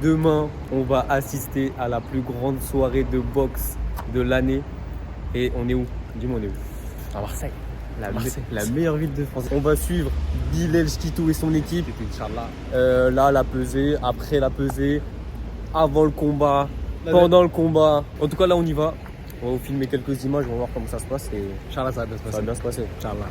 Demain, on va assister à la plus grande soirée de boxe de l'année. Et on est où? Dis-moi, on est où? À Marseille. La meilleure ville de France. On va suivre Bilal Chkitou et son équipe. Inch'Allah. Là, la pesée, après la pesée, avant le combat, pendant le combat. En tout cas, là, on y va. On va vous filmer quelques images, on va voir comment ça se passe. Et Inch'Allah, ça va bien se ça passer. va bien se passer. Inch'Allah.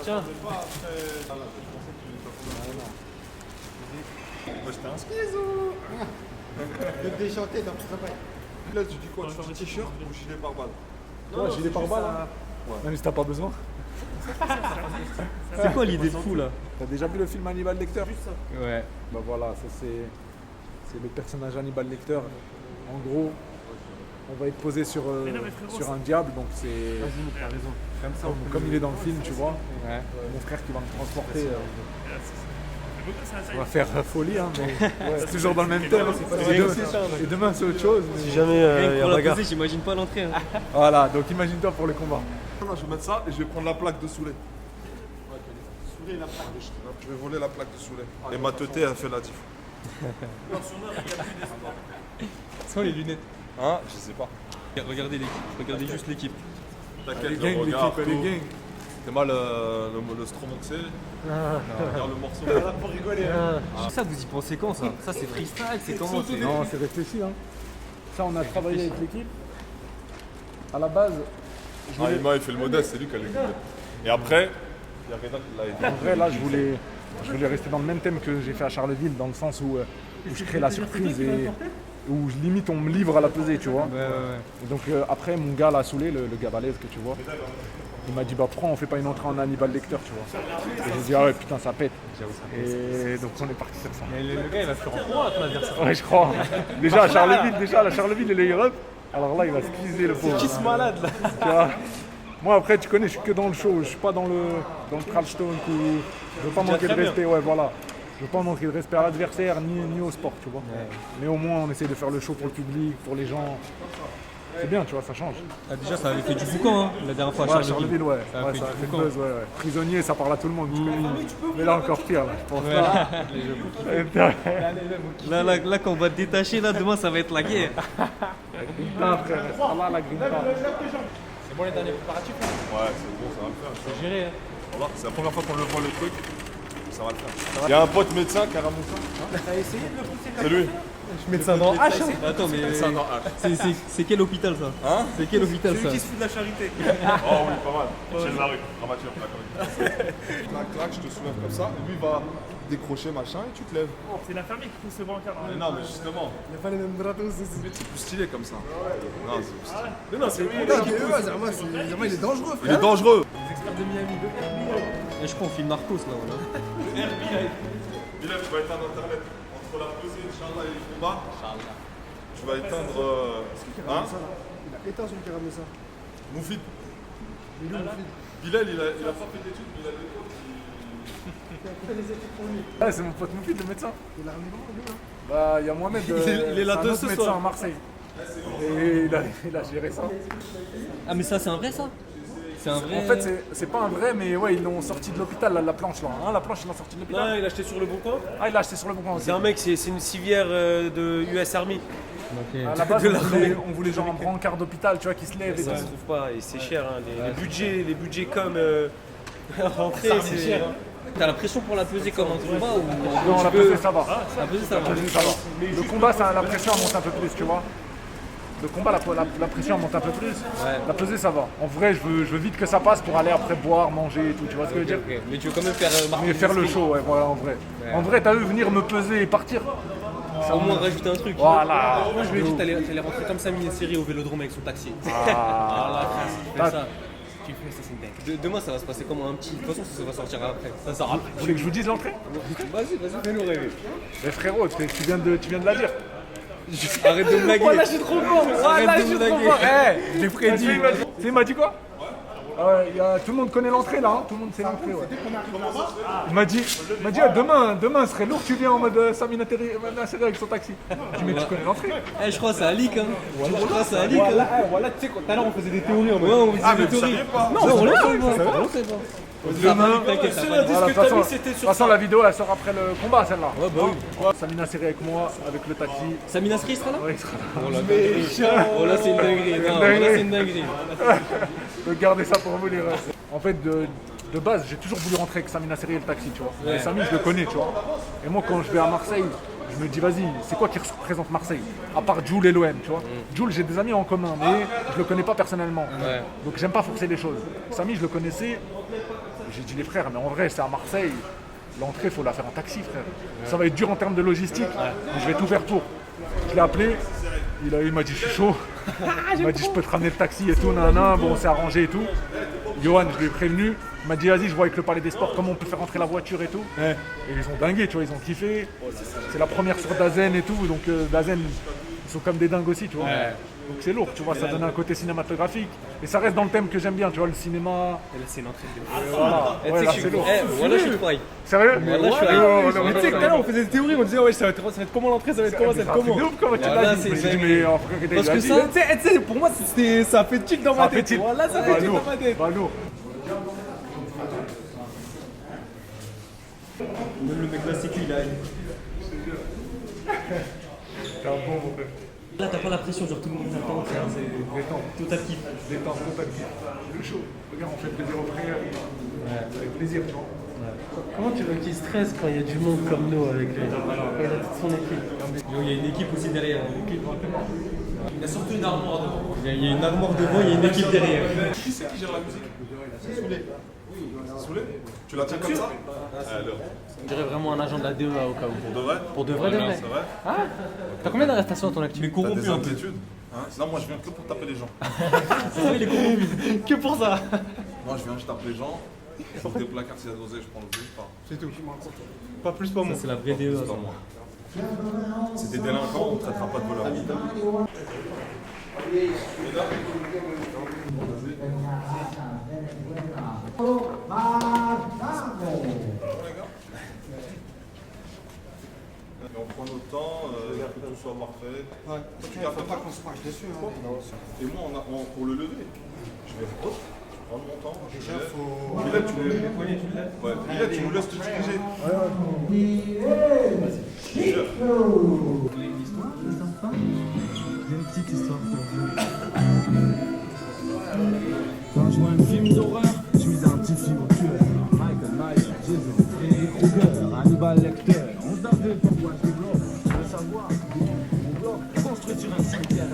Tiens. Moi j'étais un skizou. De déchanter dans tout ça. Là tu dis quoi? Tu dis t-shirt ou gilet pare-balles? Toi, gilet pare-balles là. Même si t'as pas besoin. C'est quoi l'idée de fou là? T'as déjà vu le film Hannibal Lecter? Ouais. Bah voilà, ça c'est le personnage Hannibal Lecter. En gros, on va être posé sur un diable, donc c'est. T'as raison. Comme ça, Comme il est dans le film, tu vois. Ouais. Mon frère qui va me transporter. On va faire folie, hein, mais c'est toujours dans le même thème. Et demain c'est autre chose. mais- Si jamais il y a Pour la bagarre. pesée, j'imagine pas l'entrée. Hein. Voilà, donc imagine-toi pour le combat. Non, je vais mettre ça et je vais prendre la plaque de Souley. Je vais voler la plaque de Souley. Et ma teuté a fait la diff. Sans les lunettes. Hein? Je sais pas. Regardez l'équipe, regardez juste l'équipe. T'inquiète, Les le gangs, regard, l'équipe, les tout. gangs. T'es mal le stromoxé. Regarde le morceau. Ça, vous y pensez quand ça? Ça, c'est freestyle, c'est comment? Non, c'est réfléchi. Hein. Ça, on a travaillé avec l'équipe. À la base, Ah, Ima il fait le modeste, c'est lui qui a l'équipe. Et après, il y a Reda qui l'a aidé. en vrai, là, je voulais rester dans le même thème que j'ai fait à Charleville, dans le sens où je crée la surprise et où limite on me livre à la pesée, tu vois. Et donc après, mon gars l'a saoulé, le gars balèze que tu vois. Il m'a dit bah pourquoi on fait pas une entrée en Hannibal Lecter, tu vois. Et j'ai dit ah ouais putain ça pète. Et donc on est parti sur ça. Le gars, il va faire en quoi ton adversaire? Ouais je crois. Déjà à Charleville il est Europe. Alors là il va squeezer le pauvre. Qui se malade là? Tu vois. Moi après tu connais, je suis que dans le show, je suis pas dans le trash talk ou je veux pas manquer de très bien. respect, ouais voilà. Je veux pas manquer de respect à l'adversaire ni au sport, tu vois. Mais au moins on essaie de faire le show pour le public, pour les gens. C'est bien, tu vois, ça change. Ah, déjà, ça avait fait du boucan hein, la dernière fois à Ouais, Charleville. Charleville, ouais. Ça a Ouais, fait ça a du fait le boucan. buzz, ouais. Prisonnier, ça parle à tout le monde. Mais là encore pire, là, je pense. Là. Là, quand on va te détacher, là, demain, ça va être la guerre. Putain, frère, Allah la grinta. C'est bon les derniers préparatifs? Ouais, c'est bon, ça va le faire. C'est géré. Hein. Voilà, c'est la première fois qu'on le voit le truc. Ça va le faire. Il y a un pote médecin qui a ramené ça. T'as essayé de le pousser C'est lui. Médecin dans H. Attends, mais Médecin dans H. c'est quel hôpital ça? Hein? C'est quel hôpital ça? se fout de la charité. Oh oui, pas mal. Chez la rue. Dramature, là, quand même. Clac, clac, je te soulève comme ça. Et lui va décrocher, machin, et tu te lèves. C'est l'infirmier qui pousse le brancard. Mais non, mais justement, Il n'y a pas les mêmes drapeaux, c'est. c'est plus stylé comme ça. Non, c'est plus stylé. Mais non, c'est Zerma, il est dangereux, Il est dangereux. Et je crois on filme Narcos là, voilà. Bilal, tu vas éteindre Internet. Entre la pesée, Inch'Allah, et le combat. Tu vas éteindre. Hein? Il a éteint celui qui a ramené ça. Moufid. Il est où, Moufid? Bilal, il a pas fait d'études, mais il a des potes qui. Ouais, c'est mon pote Moufid, le médecin. Il a ramené comment, lui, là? Bah, il y a Mohamed, Il est là c'est un deux autre ce médecin soir. à Marseille. Et il a géré ça. Ah, mais ça, c'est un vrai ça? C'est un vrai. En fait, c'est pas un vrai, mais ouais, ils l'ont sorti de l'hôpital, la planche là. Hein, la planche, ils l'ont sorti de l'hôpital. Non, il a acheté sur le bon coin. Ah, il l'a acheté sur le bon coin aussi. C'est un mec, c'est une civière de US Army. À la base, de on l'armée. voulait, on voulait genre un brancard d'hôpital, tu vois, qui se lève et Ça tout. se trouve pas et c'est cher. Hein. Les budgets comme rentrer, c'est cher. Hein. T'as la pression pour la peser comme un combat ou Non, la pesée, ça va. la peser ça va? La pesée, ça va. Le combat, la pression elle monte un peu plus, tu vois. Le combat, la pression elle monte un peu plus. La pesée, ça va. En vrai, je veux vite que ça passe pour aller après boire, manger et tout, tu vois ce que je veux dire. Ok. Mais tu veux quand même faire marquer Mais faire le l'esprit. show, ouais, voilà, en vrai. En vrai, t'as vu venir me peser et partir. Au moins rajouter un truc. Voilà. Moi je lui ai dit t'allais rentrer comme ça mini-série au vélodrome avec son taxi. Ah. Tu fais ça. Tu fais ça, c'est dingue. Demain ça va se passer comme un petit. De toute façon ça va sortir après. Ça sort après. Vous voulez que je vous dise l'entrée? Vas-y, fais-nous rêver. Mais frérot, tu viens de la dire. Arrête de me blaguer. Voilà, je suis trop fort. Voilà, Arrête je de suis me trop blaguer. fort. Eh, j'ai prédit. Tu sais, il m'a dit quoi? Tout le monde connaît l'entrée là, hein. Tout le monde sait l'entrée. Ouais. Il m'a dit demain serait lourd, tu viens en mode Samina Seri avec son taxi. Je dis mais tu connais l'entrée. Eh, je crois que c'est Ali quand même. Je crois que c'est Ali quand même. Voilà, tu sais, tout à l'heure on faisait des théories en mode. Ouais, on faisait Ah, mais des vous théories. saviez pas? Non, on le sait pas. Demain, T'inquiète, ça va. voilà, de toute façon, la vidéo elle sort après le combat celle-là. Ouais, bah oui. Samina Seri avec moi, avec le taxi. Samina Sri sera là? Ouais, il sera là. Oh là, c'est une dinguerie. Non, là, c'est une dinguerie. Gardez ça pour vous les refs. En fait, de base, j'ai toujours voulu rentrer avec Samina Seri et le taxi, tu vois. Et Sami, je le connais, tu vois. Et moi, quand je vais à Marseille, je me dis, vas-y, c'est quoi qui représente Marseille? À part Jules et l'OM, tu vois. Jules, j'ai des amis en commun, mais je le connais pas personnellement. Ouais. Donc, j'aime pas forcer les choses. Sami, je le connaissais. J'ai dit, les frères, mais en vrai, c'est à Marseille. L'entrée, il faut la faire en taxi, frère. Ça va être dur en termes de logistique, mais je vais tout faire pour. Je l'ai appelé, il m'a dit, je suis chaud. Il m'a dit, je peux te ramener le taxi et tout, nanana. Bon, on s'est arrangé et tout. Johan, je lui ai prévenu. Il m'a dit, vas-y, je vois avec le Palais des Sports comment on peut faire rentrer la voiture et tout. Et ils ont dingué, tu vois, ils ont kiffé. C'est la première sur Dazen et tout, donc Dazen, ils sont comme des dingues aussi, tu vois. Donc c'est lourd, tu vois, ça donne un côté cinématographique. Et ça reste dans le thème que j'aime bien, tu vois, le cinéma. Et là, c'est une entrée de Voilà, Eh, ouais, tu là, sais que c'est je lourd. voilà, je suis fry. Sérieux? Voilà, je suis Mais tu sais, tout à l'heure on faisait des théories, on disait, ouais, ça va être comment l'entrée, ça va être comment, ça va être comment. Comment tu Voilà, l'as dit? c'est Je me suis dit, dingue. mais en frère, Parce que il a dit, ça, Tu sais, pour moi, ça fait tilt dans ma tête. Voilà, ça fait tilt dans ma tête. Bah lourd. Même le mec là, c'est qui il a. T'es un bon, mon frère. là, t'as pas la pression, genre tout le monde t'attend. Détends. Tout à kiff. Détends, total kiff. Le chaud. Regarde, on fait plaisir aux frères. Avec plaisir, tu vois. Comment tu veux qu'il stresse quand il y a du monde comme nous avec lui? Quand il a toute son équipe. Il y a une équipe aussi derrière. Il y a surtout une armoire devant. Il y a une armoire devant, il y a une équipe derrière. Qui c'est qui gère la musique? C'est Soulé. Soulé? Tu la tiens comme ça? Alors, On dirait vraiment un agent de la DEA au cas où. de vrai? Pour de vrai, de vrai. C'est vrai? T'as combien d'arrestations à ton actif? Mais T'as corrompu des un peu. inquiétudes? Hein? Non, moi je viens que pour taper les gens. Il est corrompu. Que pour ça. Moi je viens, je tape les gens. J'ouvre des placards, s'il y a de l'oseille, je prends le plus. C'est tout. Pas plus, pas moins. C'est la vraie DEA. C'est pas moi. C'est des délinquants, on ne traitera pas de voleurs. Et on prend notre temps, que tout soit parfait. Ouais. Tu gardes Faut pas qu'on se crache dessus. Hein. Et moi, pour le lever, je vais prendre mon temps. Déjà, faut. Bilal, tu nous laisses te diriger. Quand je vois un film d'horreur, je suis un petit film tueur. Michael Myers, Jason, Freddy Krueger, Hannibal Lecter. On se donne pourquoi je développe. Je veux savoir, mon bloc, construit sur un cimetière.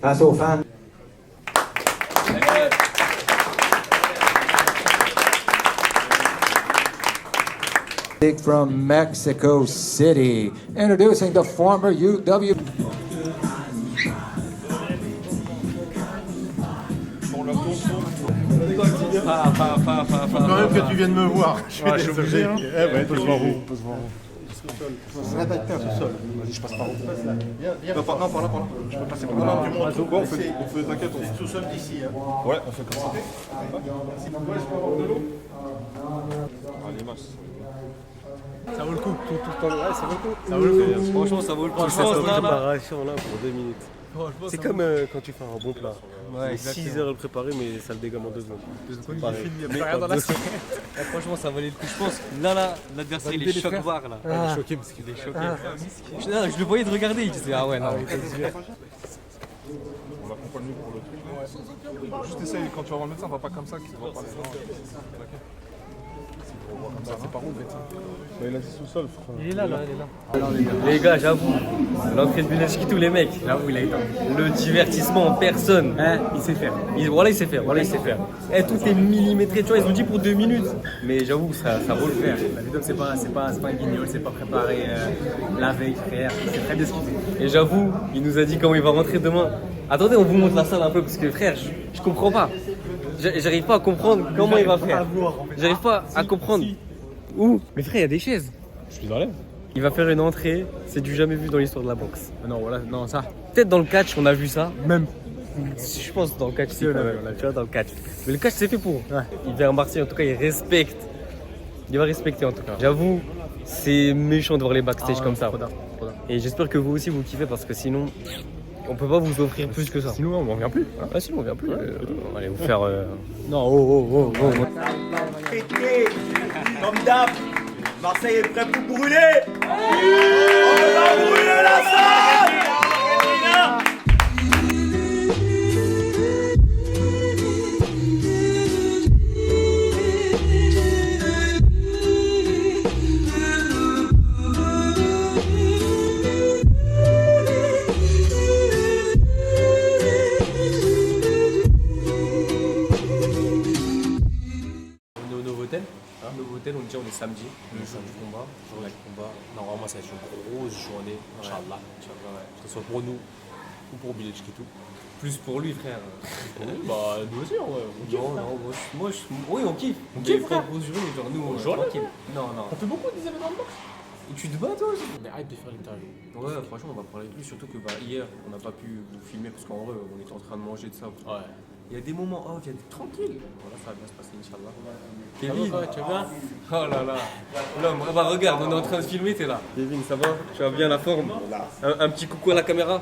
Face aux fans. From Mexico City, introducing the former UW. Quand même que tu viennes me voir. Je suis je suis obligé. Hein. ouais, On peut se voir où? On peut se voir où? Répète-toi tout seul. Vas-y, je passe par où? Non, par là. Je peux passer par Non, là. non, du moins, on fait, t'inquiète, on fait Tout seul d'ici. Hein. Ouais, on fait comme ça. Ah, l'image, Ça vaut le coup. Tout le temps. Ouais, ça vaut le coup. Ça vaut le coup. Franchement, ça vaut le coup. Franchement, Je c'est pense, une là, préparation là pour 2 minutes. Franchement, C'est ça comme quand tu fais un bon plat. Ouais, 6 heures à le préparer, mais ça le dégomme en 2 secondes. Il Pareil. filme, il y a plus rien dans la scène. franchement, ça valait le coup. Je pense, là, l'adversaire, il est Valider les choc frères. barre là. Il est choqué parce qu'il Il est choqué. Je le voyais de regarder, il disait, ah ouais, non. on accompagne lui pour le truc. Juste essaye, quand tu vas voir le médecin, va pas comme ça, qu'il te voit pas les mains. C'est par où, le médecin? Il a dit sous-sol, frère. Il est là, il est là. Les gars, j'avoue, l'entrée de Bilecki, tous les mecs. J'avoue, il a été. Le divertissement en personne. Il sait faire. Voilà, il sait faire. Voilà, il sait faire. Eh, tout est millimétré, tu vois, ils ont dit pour 2 minutes. Mais j'avoue, ça vaut le faire. La vidéo, c'est pas un guignol, c'est pas préparé la veille, frère. C'est très bien ce qu'il fait. Et j'avoue, il nous a dit comment il va rentrer demain. Attendez, on vous montre la salle un peu parce que frère, je comprends pas. J'arrive pas à comprendre comment il va faire. J'arrive pas à comprendre. Où? Mais frère, il y a des chaises. Je les enlève. Il va faire une entrée, c'est du jamais vu dans l'histoire de la boxe. Non, voilà, non, ça. Peut-être dans le catch, on a vu ça. Même. Je pense dans le catch, Si, on a vu, tu vois, dans le catch. Mais le catch, c'est fait pour. Ouais. Il vient à Marseille, en tout cas, il respecte. Il va respecter, en tout cas. J'avoue, c'est méchant de voir les backstage comme ça. Trop d'art. Et j'espère que vous aussi, vous kiffez parce que sinon, on peut pas vous offrir plus que ça. Sinon, on revient plus. Hein. Ah, sinon, on vient plus. On va aller vous faire. Non, oh. Comme d'hab, Marseille est prêt pour brûler. On va brûler la salle. Novotel, on dit on est samedi, le jour du combat, journée du combat. Normalement, ça va être une grosse journée, Inch'Allah. Que ce soit pour nous ou pour Bilecki et tout. Plus pour lui, frère. Bah, nous aussi, on kiffe. Non, oui, on kiffe. On kiffe, frère. Grosse journée, genre nous, Journée, tranquille. Non. On fait beaucoup des événements de boxe. Et tu te bats, toi aussi? On est hype de faire l'interview. Ouais, franchement, on va parler plus. Surtout que hier, on n'a pas pu vous filmer parce qu'en vrai, on était en train de manger de ça. Ouais. Il y a des moments off, il y a des tranquilles. Voilà, ça va bien se passer, Inch'Allah. Kevin, tu vas bien? Oh là là. L'homme, bah regarde, on est en train de filmer, t'es là. Kevin, ça va? Tu as bien la forme? Un petit coucou à la caméra.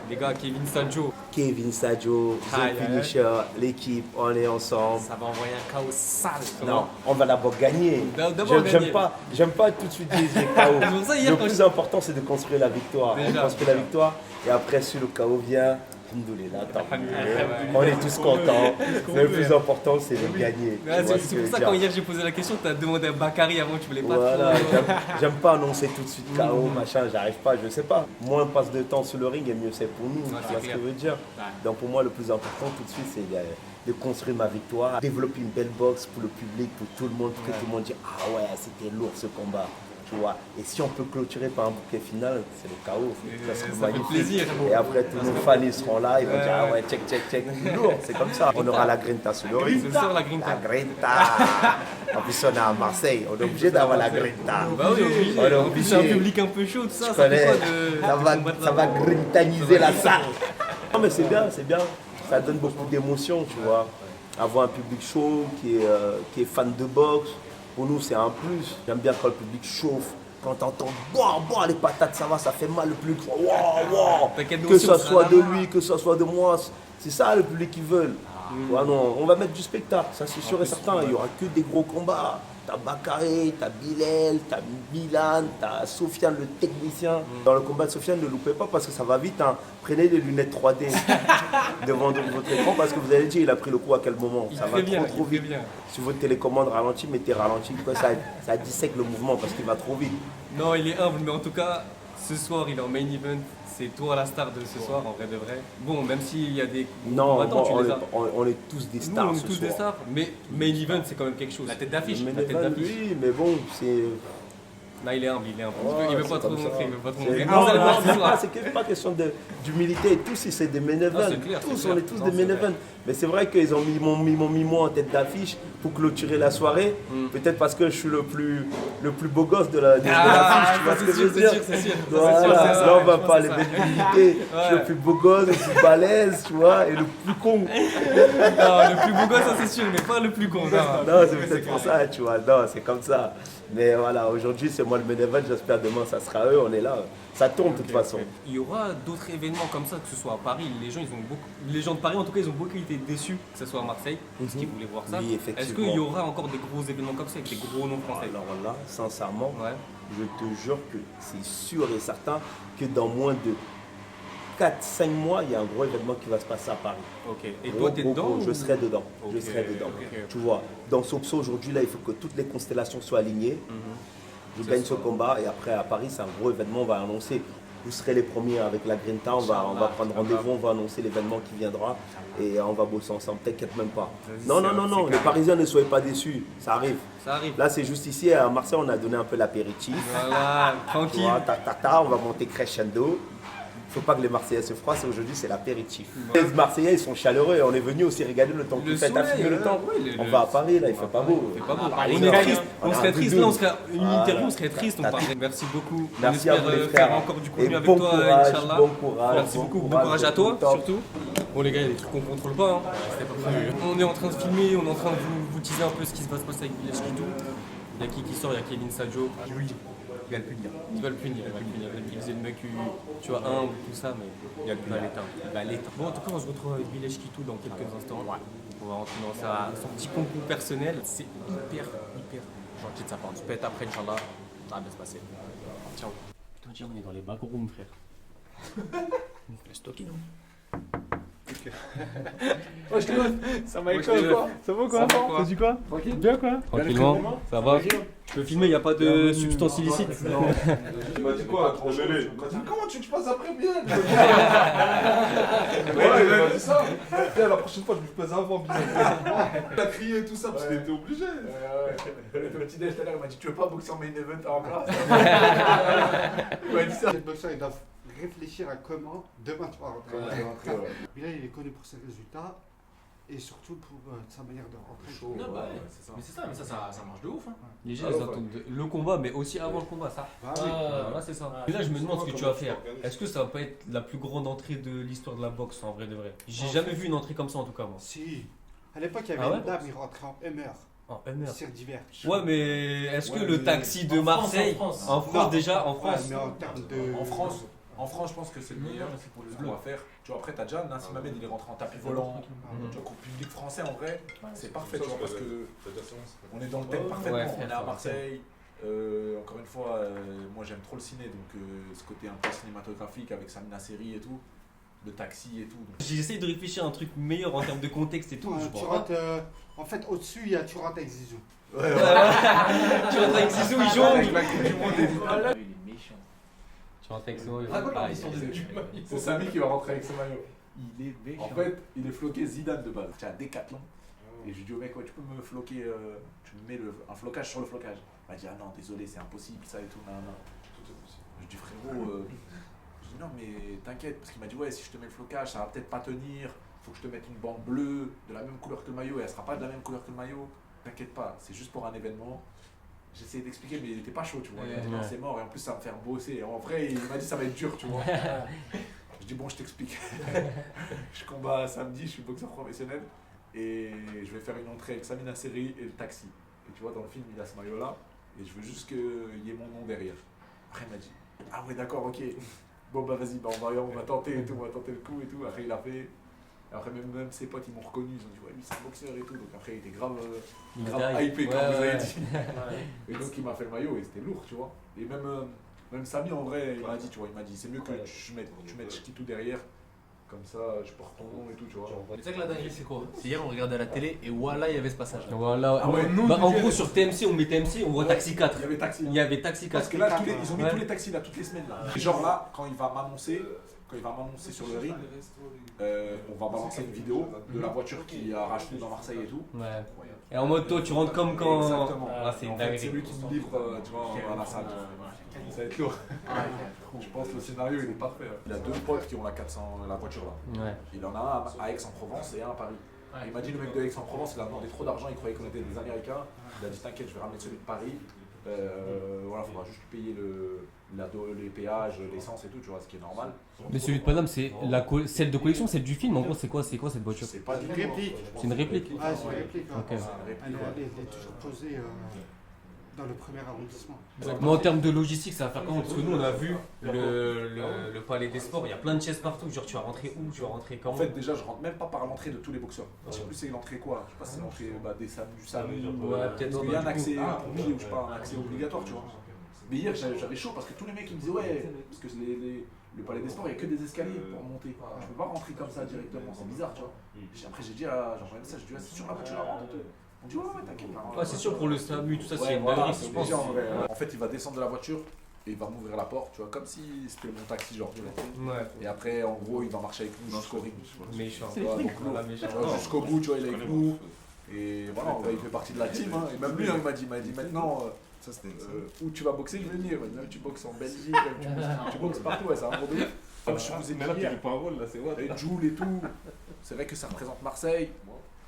Les gars, Kevin Sadio. Kevin Sadio, The Finisher, l'équipe, on est ensemble. Ça va envoyer un chaos sale. Non, on va d'abord gagner. D'abord gagner. J'aime pas tout de suite dire KO. C'est pour ça, hier, Le quand plus important, c'est de construire la victoire. Déjà. On construit la victoire et après, si le KO vient, on est tous contents. Mais le plus important, c'est de gagner. Ouais, Tu vois ce c'est que pour je ça, veux quand dire. hier j'ai posé la question, t'as demandé à Bakary avant, tu voulais pas Voilà, trop. j'aime pas annoncer tout de suite KO, machin, j'arrive pas, je sais pas. Moins on passe de temps sur le ring et mieux c'est pour nous, tu vois ce que je veux dire. Donc pour moi le plus important tout de suite c'est de construire ma victoire, développer une belle boxe pour le public, pour tout le monde, pour que tout le monde dise ah ouais c'était lourd ce combat. Tu vois. Et si on peut clôturer par un bouquet final, c'est le chaos. Ça serait fait magnifique. plaisir. Et après, tous nos fans ils seront là, ils vont dire ah ouais, check. Lourd, c'est comme ça. On aura la grinta sur le ring. Ce soir, la grinta. La grinta. En plus, on est à Marseille, on est obligé d'avoir la grinta. Bah oui, obligé. On est En plus, c'est un obligé. public un peu chaud, tout ça. Tu Ça fait connais, quoi de. ça va grintaniser la salle. Non mais c'est bien. Ça donne beaucoup d'émotions, tu vois. Avoir un public chaud qui est fan de boxe, pour nous c'est un plus. J'aime bien quand le public chauffe. Quand t'entends boah, les patates, ça va, ça fait mal, le public, wow. T'inquiète, nous Que aussi, ça on sera soit là. de lui, que ça soit de moi, c'est ça le public qu'ils veulent. Ouais, non, on va mettre du spectacle, ça c'est sûr et certain. Il n'y aura que des gros combats. T'as Bakary, t'as Bilal, t'as Milan, t'as Sofiane le technicien. Dans le combat de Sofiane, ne loupez pas parce que ça va vite. Hein. Prenez des lunettes 3D devant votre écran parce que vous allez dire il a pris le coup à quel moment. Ça va trop vite. Si votre télécommande ralentit, mettez ralenti. Ça dissèque le mouvement parce qu'il va trop vite. Non, il est humble, mais en tout cas, ce soir, il est en main event. C'est toi la star de ce soir, en vrai de vrai. Bon, même s'il y a des Non, combattants, tu les as. on est tous des stars. Nous, on est ce tous soir. des stars, mais main event, c'est quand même quelque chose. La tête d'affiche. Mais La tête d'affiche. oui, mais bon, c'est. Là, il est humble, il est humble. Ouais, il veut pas c'est trop comme ça. montrer, il veut pas trop C'est- montrer. Non, Ah, vous allez voir ce non, soir. c'est pas question d'humilité. Tous, c'est des main events. c'est clair, Tous, c'est on est clair. tous Non, des c'est main vrai. events. Mais c'est vrai qu'ils m'ont mis moi en tête d'affiche pour clôturer la soirée. Peut-être parce que je suis le plus beau gosse de l'affiche. Tu vois ce que je veux dire? c'est sûr. Voilà, là on va parler d'humilité. Je suis le plus beau gosse, le plus balèze, tu vois, et le plus con. Non, le plus beau gosse, ça c'est sûr, mais pas le plus con. Non, c'est peut-être pour ça, tu vois. Non, c'est comme ça. Mais voilà, aujourd'hui, c'est moi le main event. J'espère demain, ça sera eux. On est là. Ça tourne de toute façon. Il y aura d'autres événements comme ça, que ce soit à Paris. Les gens de Paris, en tout cas, ils ont beaucoup été déçus que ce soit à Marseille, parce qu'ils voulaient voir ça. Oui, Est-ce effectivement. qu'il y aura encore des gros événements comme ça avec des gros noms français? Alors là, sincèrement, Ouais. je te jure que c'est sûr et certain que dans moins de 4-5 mois, il y a un gros événement qui va se passer à Paris. Ok. Et Gros, toi, t'es gros, dedans gros, ou- Je serai dedans. Je Ok, serai dedans. ok. Tu vois, dans Sopso aujourd'hui, là, il faut que toutes les constellations soient alignées. Je gagne ce combat et après à Paris, c'est un gros événement. On va annoncer. Vous serez les premiers avec la Grinta. On va prendre rendez-vous. On va annoncer l'événement qui viendra et on va bosser ensemble. T'inquiète même pas. Non, non, non, non. Les Parisiens, ne soyez pas déçus. Ça arrive. Ça arrive. Là, c'est juste ici à Marseille, on a donné un peu l'apéritif. Voilà, Tu tranquille. vois, on va monter crescendo. Faut pas que les Marseillais se froissent. Aujourd'hui, c'est l'apéritif. Les Marseillais, ils sont chaleureux. On est venu aussi regarder le temps qu'il fait. T'as filmé le temps. On va à Paris, là, il fait pas beau. Pas beau. Paris, On est triste, on on a serait un triste, doudou. là on serait une Voilà. interview, on serait triste, on parlerait. Merci beaucoup. Merci on à espère vous les faire frères. encore du Et contenu avec bon toi, courage, Inch'Allah. bon courage. Merci beaucoup, bon courage à toi surtout. Bon les gars, il y a des trucs qu'on contrôle pas, hein. C'était pas prévu. On est en train de filmer, on est en train de vous teaser un peu ce qui va se passer avec Village Kitou. Il y a qui sort, il y a Kevin Sadio. Oui. Il va le punir. Il va le punir, il va le punir. Il faisait le mec, tu vois, un ou tout ça, mais il va l'éteindre. Il va l'éteindre. Bon, en tout cas, on se retrouve avec Village Kitou dans quelques instants. On va rentrer dans son petit concours personnel. C'est hyper gentil de sa part. On se pète après, Inch'Allah. Ça va bien se passer. Ciao. Putain, tiens, on est dans les backrooms, frère. Laisse toquer, non? Oh, je te vois. Ça m'a école quoi. Ça va quoi? Ça dit quoi? Tranquille. Bien quoi? Tranquillement, ça va. Je peux filmer, il n'y a pas de substance illicite. Tu m'as dit quoi? Congelé. Comment tu veux que je passe après bien? Ouais, il m'a dit ça. Tiens, la prochaine fois, je me pèse avant bien. Il a crié et tout ça parce qu'il était obligé. Le petit déj tout à l'heure, il m'a dit tu veux pas boxer en main event en classe? Il m'a dit ça. Les boxeurs, ils doivent réfléchir à comment demain tu vas rentrer. Bilal, il est connu pour ses résultats et surtout pour sa manière de rentrer. Non, bah, mais c'est ça, mais ça marche de ouf. Hein. Les gens ils attendent le combat, mais aussi avant le combat, ça. Ah oui. Voilà, c'est ça. Et là, je me demande ce que tu vas faire. Est-ce que ça va pas être la plus grande entrée de l'histoire de la boxe en vrai de vrai? J'ai jamais vu une entrée comme ça en tout cas, moi. Si. À l'époque, il y avait Ah ouais une dame, il rentrait en MR. En MR. Cirque d'hiver. Ouais, mais est-ce que Ouais, le mais taxi de Marseille, en France Non. déjà, en Ouais, France, mais en termes de. En France, je pense que c'est le meilleur pour ce qu'on va faire. Tu vois, après, t'as déjà Nassim Hamed, il est rentré en tapis volant. Tu vois, qu'au public français, en vrai, c'est parfait, tu vois, parce que on est dans le thème parfaitement. Ouais, On est à Marseille. Encore une fois, moi j'aime trop le ciné, donc ce côté un peu cinématographique avec Samina Seri et tout, le taxi et tout. Donc... j'essaye de réfléchir à un truc meilleur en termes de contexte et tout. Je Tu vois. rentres, en fait, au-dessus, il y a tu rentres avec Zizou. Tu rentres avec Zizou, il jongle. Tu rentres avec Zizou, il jongle. C'est Samy qui va rentrer avec ce maillot. Il est méchant. En fait, il est floqué Zidane de base. Tu as Décathlon. Et je lui dis au mec, ouais, tu peux me floquer, tu me mets un flocage sur le flocage. Il m'a dit, ah non, désolé, c'est impossible, ça et tout. Non, non. Je dis, frérot, je dis, non, mais t'inquiète, parce qu'il m'a dit, ouais, si je te mets le flocage, ça va peut-être pas tenir. Faut que je te mette une bande bleue de la même couleur que le maillot et elle sera pas de la même couleur que le maillot. T'inquiète pas, c'est juste pour un événement. J'essayais d'expliquer, mais il était pas chaud, tu vois. Il m'a dit, non, c'est mort, et en plus, ça va me faire bosser. Et en vrai, il m'a dit, ça va être dur, tu vois. Je dis, bon, je t'explique. Je combats samedi, je suis boxeur professionnel. Et je vais faire une entrée avec Samina Seri et le taxi. Et tu vois, dans le film, il a ce maillot-là. Et je veux juste qu'il y ait mon nom derrière. Après, il m'a dit, ah ouais, d'accord, ok. Bon, bah vas-y, bah, on va tenter et tout, on va tenter le coup et tout. Après, il a fait. Après, même ses potes, ils m'ont reconnu. Ils ont dit, ouais, lui, c'est un boxeur et tout. Donc après, il était grave hypé, comme vous avez dit. Et donc, il m'a fait le maillot et c'était lourd, tu vois. Et même Samy, en vrai, il m'a dit, tu vois, il m'a dit, c'est mieux que tu mettes Chiquitou derrière. Comme ça, je porte ton nom et tout, tu vois. Tu sais que la dinguerie, c'est quoi? C'est hier, on regardait la télé et voilà, il y avait ce passage. Voilà. Ah ouais, Bah, en gros, sur TMC, on met TMC, on voit Taxi 4. Il y avait Taxi. Il y avait Taxi 4. Parce que là, ils ont mis Ouais. tous les taxis là, toutes les semaines. Là. Et genre là, quand il va m'annoncer sur le ring, on va balancer une vidéo de la voiture qui a racheté dans Marseille et tout. Ouais. Et en mode, toi, tu rentres comme quand. Exactement. Ah, c'est une En fait, dinguerie. c'est lui qui me livre, tu vois, à la salle. Ça va être lourd. Je pense que le scénario il est parfait. Il a deux potes qui ont la 400, la voiture là. Ouais. Il en a un à Aix-en-Provence et un à Paris. Il m'a dit le mec de Aix-en-Provence, il a demandé trop d'argent, il croyait qu'on était des Américains. Il a dit t'inquiète, je vais ramener celui de Paris. Voilà, il faudra juste payer les péages, l'essence et tout, tu vois, ce qui est normal. Mais celui de Paname, c'est celle de collection, celle du film. En gros, c'est quoi cette voiture? C'est pas du Une tout. réplique. C'est une réplique. Ah, c'est une réplique. hein. Ok. C'est une réplique, ouais. Elle est toujours posée dans le premier arrondissement. Mais en termes de logistique, ça va faire comment? Parce que nous, on a vu le palais des sports, il y a plein de chaises partout. Genre, tu vas rentrer où? Tu vas rentrer quand? En fait, déjà, je rentre même pas par l'entrée de tous les boxeurs. Je sais plus c'est l'entrée quoi. Je sais pas si c'est l'entrée du SAMU. Ouais, peut-être. Parce qu'il y a un accès pompier ou je sais pas, un accès obligatoire, tu vois. Mais hier, j'avais chaud parce que tous les mecs ils me disaient ouais, parce que le palais des sports, il n'y a que des escaliers pour monter. Je peux pas rentrer comme ça directement, c'est bizarre, tu vois. Après, j'ai dit à Jean-Pierre ça, j'ai dit, c'est sur la voiture, la rentre. On dit, ouais, t'inquiète. Ouais, c'est sûr, pour le SAMU, tout ça, c'est une voilà, dinguerie, je pense. En fait, il va descendre de la voiture et il va m'ouvrir la porte, tu vois, comme si c'était mon taxi, genre. Ouais. Et après, en gros, il va marcher avec nous jusqu'au ring. Méchant. Tu vois, jusqu'au bout, tu vois, il est avec nous. Et voilà, il fait partie de la team. Hein. Et même lui, hein, il m'a dit maintenant, où tu vas boxer, je vais venir. Même tu boxes en Belgique, tu boxes partout, ouais, c'est un bon de ouf. Comme je vous ai dit hier, et Jules et tout, c'est vrai que ça représente Marseille.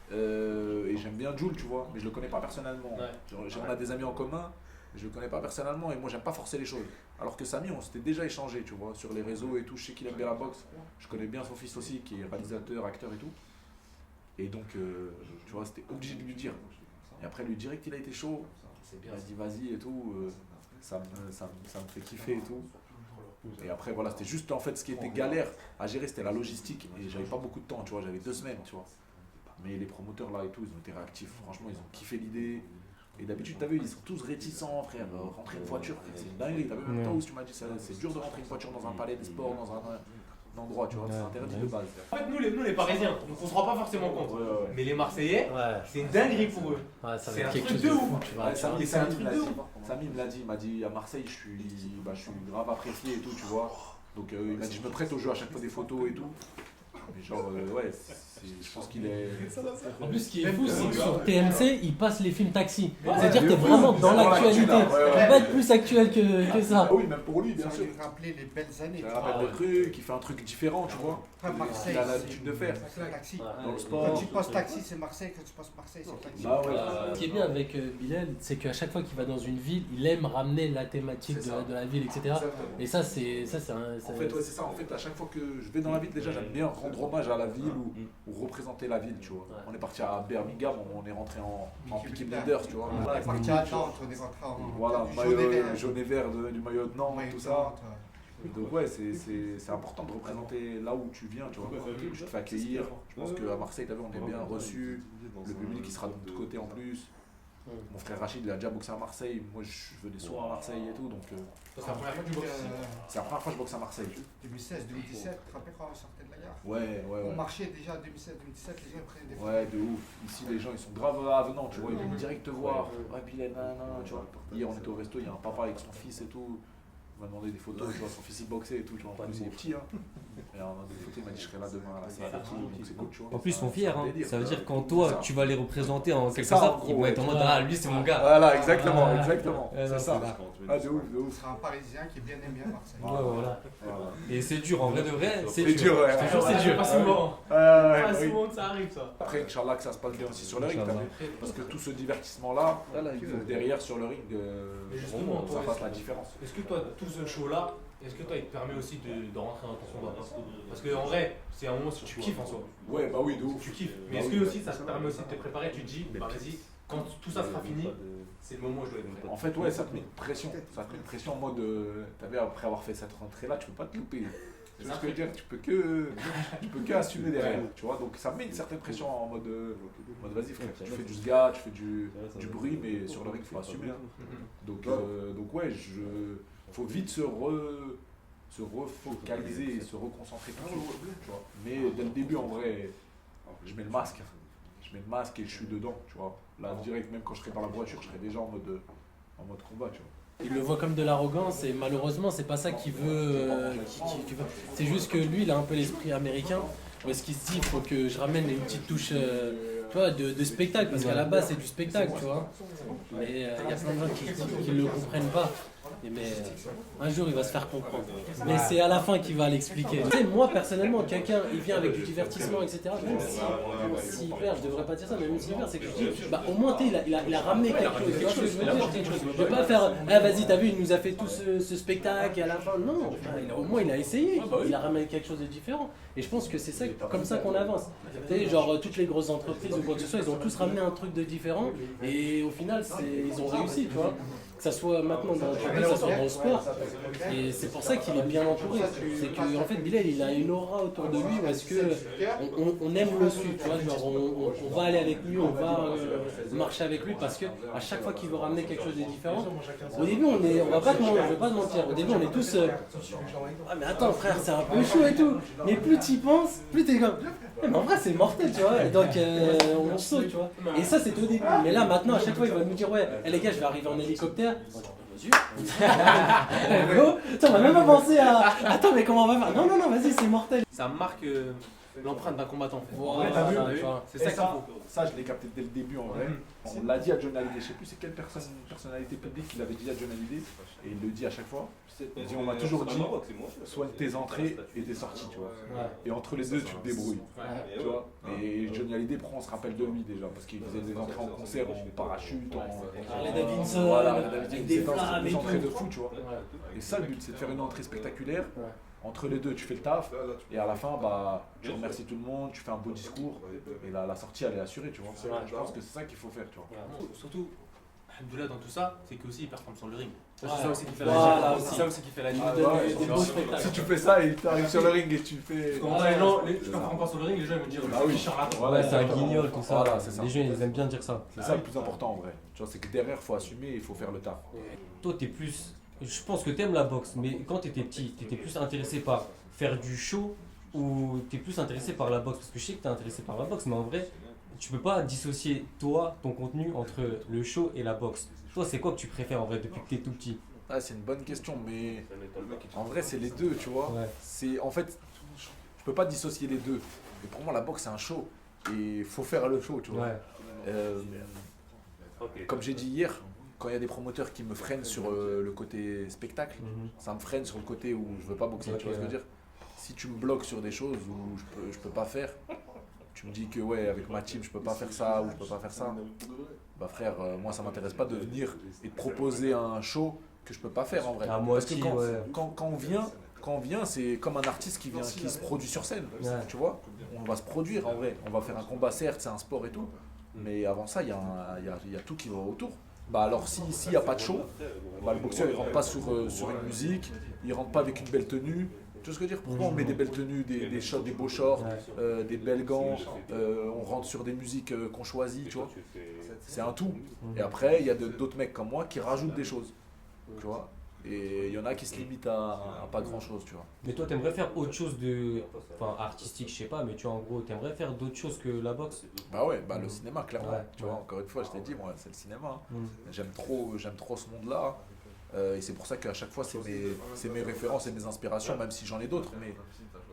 Et j'aime bien Jules, tu vois, mais je le connais pas personnellement. On a des amis en commun, mais je le connais pas personnellement et moi j'aime pas forcer les choses. Alors que Samy, on s'était déjà échangé, tu vois, sur les réseaux et tout. Je sais qu'il aime bien la boxe. Je connais bien son fils aussi, qui est réalisateur, acteur et tout. Et donc, tu vois, c'était obligé de lui dire. Et après, lui direct, il a été chaud. Il a dit vas-y et tout. Ça me fait kiffer et tout. Et après, voilà, c'était juste en fait ce qui était galère à gérer, c'était la logistique. Et j'avais pas beaucoup de temps, tu vois, j'avais 2 semaines, tu vois. Mais les promoteurs là et tout, ils ont été réactifs. Franchement, ils ont kiffé l'idée. Et d'habitude, t'as vu, ils sont tous réticents, frère. Rentrer une voiture, c'est une dinguerie. T'as vu, même toi où tu m'as dit, c'est dur de rentrer une voiture dans un palais des sports, dans un endroit, tu vois, c'est interdit de base. En fait, nous les Parisiens, donc on se rend pas forcément compte. Mais les Marseillais, c'est une dinguerie pour eux. C'est un truc de ouf. Samy me l'a dit, il m'a dit à Marseille, je suis grave apprécié et tout, tu vois. Donc il m'a dit, je me prête au jeu à chaque fois des photos et tout. Mais genre, ouais, je pense qu'il est. En plus, ce qui est fou, c'est que sur TMC, ils passent les films taxi. C'est-à-dire que t'es vraiment dans l'actualité. Il va être plus actuel que ça. Oui, même pour lui, bien sûr. Il rappeler les belles années. Il rappelle des trucs, il fait un truc différent, tu vois. Marseille, il a l'habitude de faire. Taxi. Dans le sport. Quand tu passes taxi, c'est Marseille. Quand tu passes Marseille, c'est taxi. Ce qui est bien avec Bilal, c'est qu'à chaque fois qu'il va dans une ville, il aime ramener la thématique de la ville, etc. Et ça, c'est un. En fait, ouais, c'est ça. En fait, à chaque fois que je vais dans la ville, déjà, j'aime bien rendre hommage à la ville ou représenter la ville, tu vois. On est parti à Birmingham, on est rentré en Peaky Blinders, tu vois. On est parti à Nantes, on est rentré en. Voilà, jaune et vert du maillot de Nantes, tout ça. Donc ouais, c'est important de représenter là où tu viens, tu vois. Tu te fais accueillir. Je pense qu'à Marseille, t'as vu, on est bien reçu. Le public qui sera de l'autre côté en plus. Mon frère Rachid, il a déjà boxé à Marseille. Moi, je venais souvent à Marseille et tout, donc. C'est la première fois que tu boxes. C'est la première fois que je boxe à Marseille. 2016, 2017, tu te rappelles quand on sortait de la gare? Ouais. On marchait déjà 2016, 2017, les gens prenaient des photos. Ouais, de ouf. Ici, les gens, ils sont grave avenants, tu vois. Ils viennent direct te voir. Ouais, puis là, tu vois. Hier, on était au resto, il y a un papa avec son fils et tout. Il m'a demandé des photos, tu vois, son fils il boxait et tout, tu vois. En plus, il est petit, hein. Et on a des photos, il m'a dit, je serai là demain à la salle et tout, donc c'est cool, tu vois. En plus, ils sont fiers, hein. Ça veut dire quand toi, tu vas les représenter en quelque sorte, ils vont être en mode, ah, lui, c'est mon gars. Voilà, exactement. C'est ça. Ah, de ouf. Ce sera un Parisien qui est bien aimé à Marseille. Voilà. Et c'est dur, en vrai de vrai, c'est dur. Ouais. C'est dur, pas souvent. Pas souvent que ça arrive, ça. Après, Inch'Allah, que ça se passe bien aussi sur le ring, parce que tout ce divertissement-là, derrière sur le ring, ça fasse la différence. Est-ce que toi, tout ce show-là, est-ce que toi, il te permet aussi de rentrer dans ton combat? Parce qu'en vrai, c'est un moment si tu kiffes en soi. Ouais, bah oui, de ouf. Tu kiffes. Mais est-ce que aussi ça te permet aussi de te préparer? Tu te dis, bah vas-y, quand tout ça sera fini, c'est le moment où je dois être prêt. En fait, ouais, ça te met une pression. Ça te met une pression en mode, t'as vu, après avoir fait cette rentrée-là, tu peux pas te louper. Tu vois ce que je veux dire? Tu peux que assumer derrière, tu vois. Donc ça met une certaine pression en mode vas-y frère, tu fais du sga, tu fais du bruit, mais sur le ring, il faut assumer. Donc ouais, faut vite se refocaliser et se reconcentrer tout de suite, tu vois. Mais dès le début, en vrai, je mets le masque. Et je suis dedans, tu vois. Là, direct, même quand je serai dans la voiture, je serai déjà en mode combat, tu vois. Il le voit comme de l'arrogance et malheureusement c'est pas ça qu'il veut. C'est juste que lui il a un peu l'esprit américain où est-ce qu'il se dit il faut que je ramène une petite touche tu vois, de spectacle parce qu'à la base c'est du spectacle tu vois. Mais il y a plein de gens qui le comprennent pas. Mais un jour il va se faire comprendre. Mais c'est à la fin qu'il va l'expliquer. Tu sais, moi personnellement, quelqu'un il vient avec du divertissement, etc. Même s'il perd, je devrais pas dire ça, mais même s'il perd, c'est que je dis, bah au moins il a ramené quelque chose. Je vais pas faire, ah vas-y, t'as vu, il nous a fait tout ce spectacle et à la fin, non, au moins il a essayé, il a ramené quelque chose de différent. Et je pense que c'est ça, comme ça qu'on avance. Tu sais, genre toutes les grosses entreprises ou quoi que ce soit, ils ont tous ramené un truc de différent et au final, ils ont réussi, tu vois. Que ça soit maintenant dans le ça soit dans le sport. Et c'est pour ça qu'il est bien entouré. C'est qu'en fait, Bilal, il a une aura autour de lui parce que on aime le suivre, tu vois, genre on va aller avec lui, on va marcher avec lui parce que à chaque fois qu'il veut ramener quelque chose de différent, au début on va pas je vais pas te mentir, au début on est tous ah mais attends frère, c'est un peu chaud et tout, mais plus tu y penses, plus t'es comme mais en vrai c'est mortel, tu vois, et donc on saute, tu vois, et ça c'est au début, mais là maintenant à chaque fois il va nous dire ouais, les gars je vais arriver en hélicoptère. On va même pas penser à attends mais comment on va faire, non vas-y c'est mortel. Ça marque l'empreinte d'un combattant. Voilà, t'as vu, c'est ça qu'il faut. Ça, je l'ai capté dès le début en vrai. On l'a dit à John Hallyday, je sais plus c'est quelle personnalité publique qui l'avait dit à John Hallyday, et il le dit à chaque fois. Il dit on m'a toujours dit, soigne tes entrées et tes sorties, tu vois. Et entre les deux, tu te débrouilles. Tu vois. Et Johnny Hallyday, on se rappelle de lui déjà, parce qu'il faisait des entrées en concert, en parachute, Harley Davidson, voilà, avec des flammes et des entrées tout. de fou, tu vois. Et ça, le but, c'est de faire une entrée spectaculaire. Entre les deux, tu fais le taf, et à la fin, bah, tu remercies tout le monde, tu fais un beau discours, et la sortie, elle est assurée, tu vois. Je pense que c'est ça qu'il faut faire, tu vois. Surtout, Alhamdoulilah, dans tout ça, c'est qu'aussi il performe sur le ring. C'est Ouais. ça aussi qui fait Voilà, la aussi. C'est ça aussi qui fait la Ah, limite. ouais, des beaux spectacles. Si tu fais ça et tu arrives sur le ring et tu fais. Quand je performe pas sur le ring, les gens ils vont me dire Ah oui. charlatan. Ouais, c'est un guignol, tout ça. Voilà, c'est ça. Les gens, ils aiment bien dire ça. C'est ça le plus important en vrai. Tu vois, c'est que derrière, il faut assumer et il faut faire le taf. Toi, t'es plus. Je pense que t'aimes la boxe, mais quand t'étais petit, t'étais plus intéressé par faire du show ou t'es plus intéressé par la boxe? Parce que je sais que t'es intéressé par la boxe, mais en vrai, tu peux pas dissocier toi, ton contenu, entre le show et la boxe. Toi, c'est quoi que tu préfères en vrai depuis que t'es tout petit? Ah, c'est une bonne question, mais en vrai, c'est les deux, tu vois. Ouais. C'est en fait, je peux pas dissocier les deux. Mais pour moi, la boxe, c'est un show et il faut faire le show, tu vois. Ouais. Comme j'ai dit hier, quand il y a des promoteurs qui me freinent sur le côté spectacle, ça me freine sur le côté où je veux pas boxer, Ok, tu vois ce que je veux dire. Si tu me bloques sur des choses où je peux pas faire, tu me dis que ouais, avec ma team, je peux pas faire ça ou je peux pas faire ça, bah frère, moi ça m'intéresse pas de venir et de proposer un show que je peux pas faire en vrai. À Parce que moitié, quand on vient, c'est comme un artiste qui se produit sur scène, Ouais. tu vois. On va se produire en vrai, on va faire un combat, certes c'est un sport et tout, mais avant ça il y a tout qui va autour. Bah alors s'il n'y a pas de show, bah le boxeur il rentre pas sur une musique, il rentre pas avec une belle tenue. Tu vois ce que je veux dire? Pourquoi on met des belles tenues, des shorts, des beaux shorts, des belles gants, on rentre sur des musiques qu'on choisit, tu vois. C'est un tout. Et après, il y a d'autres mecs comme moi qui rajoutent des choses, tu vois. Et il y en a qui se limitent à pas grand chose, tu vois. Mais toi, t'aimerais faire autre chose de. Enfin, artistique, je sais pas, mais tu vois, en gros, t'aimerais faire d'autres choses que la boxe? Bah ouais, bah le cinéma, clairement. Ouais, tu vois, ouais. encore une fois, je t'ai dit, moi, c'est le cinéma. Hein. J'aime trop ce monde-là. Et c'est pour ça qu'à chaque fois, c'est mes références et mes inspirations, même si j'en ai d'autres.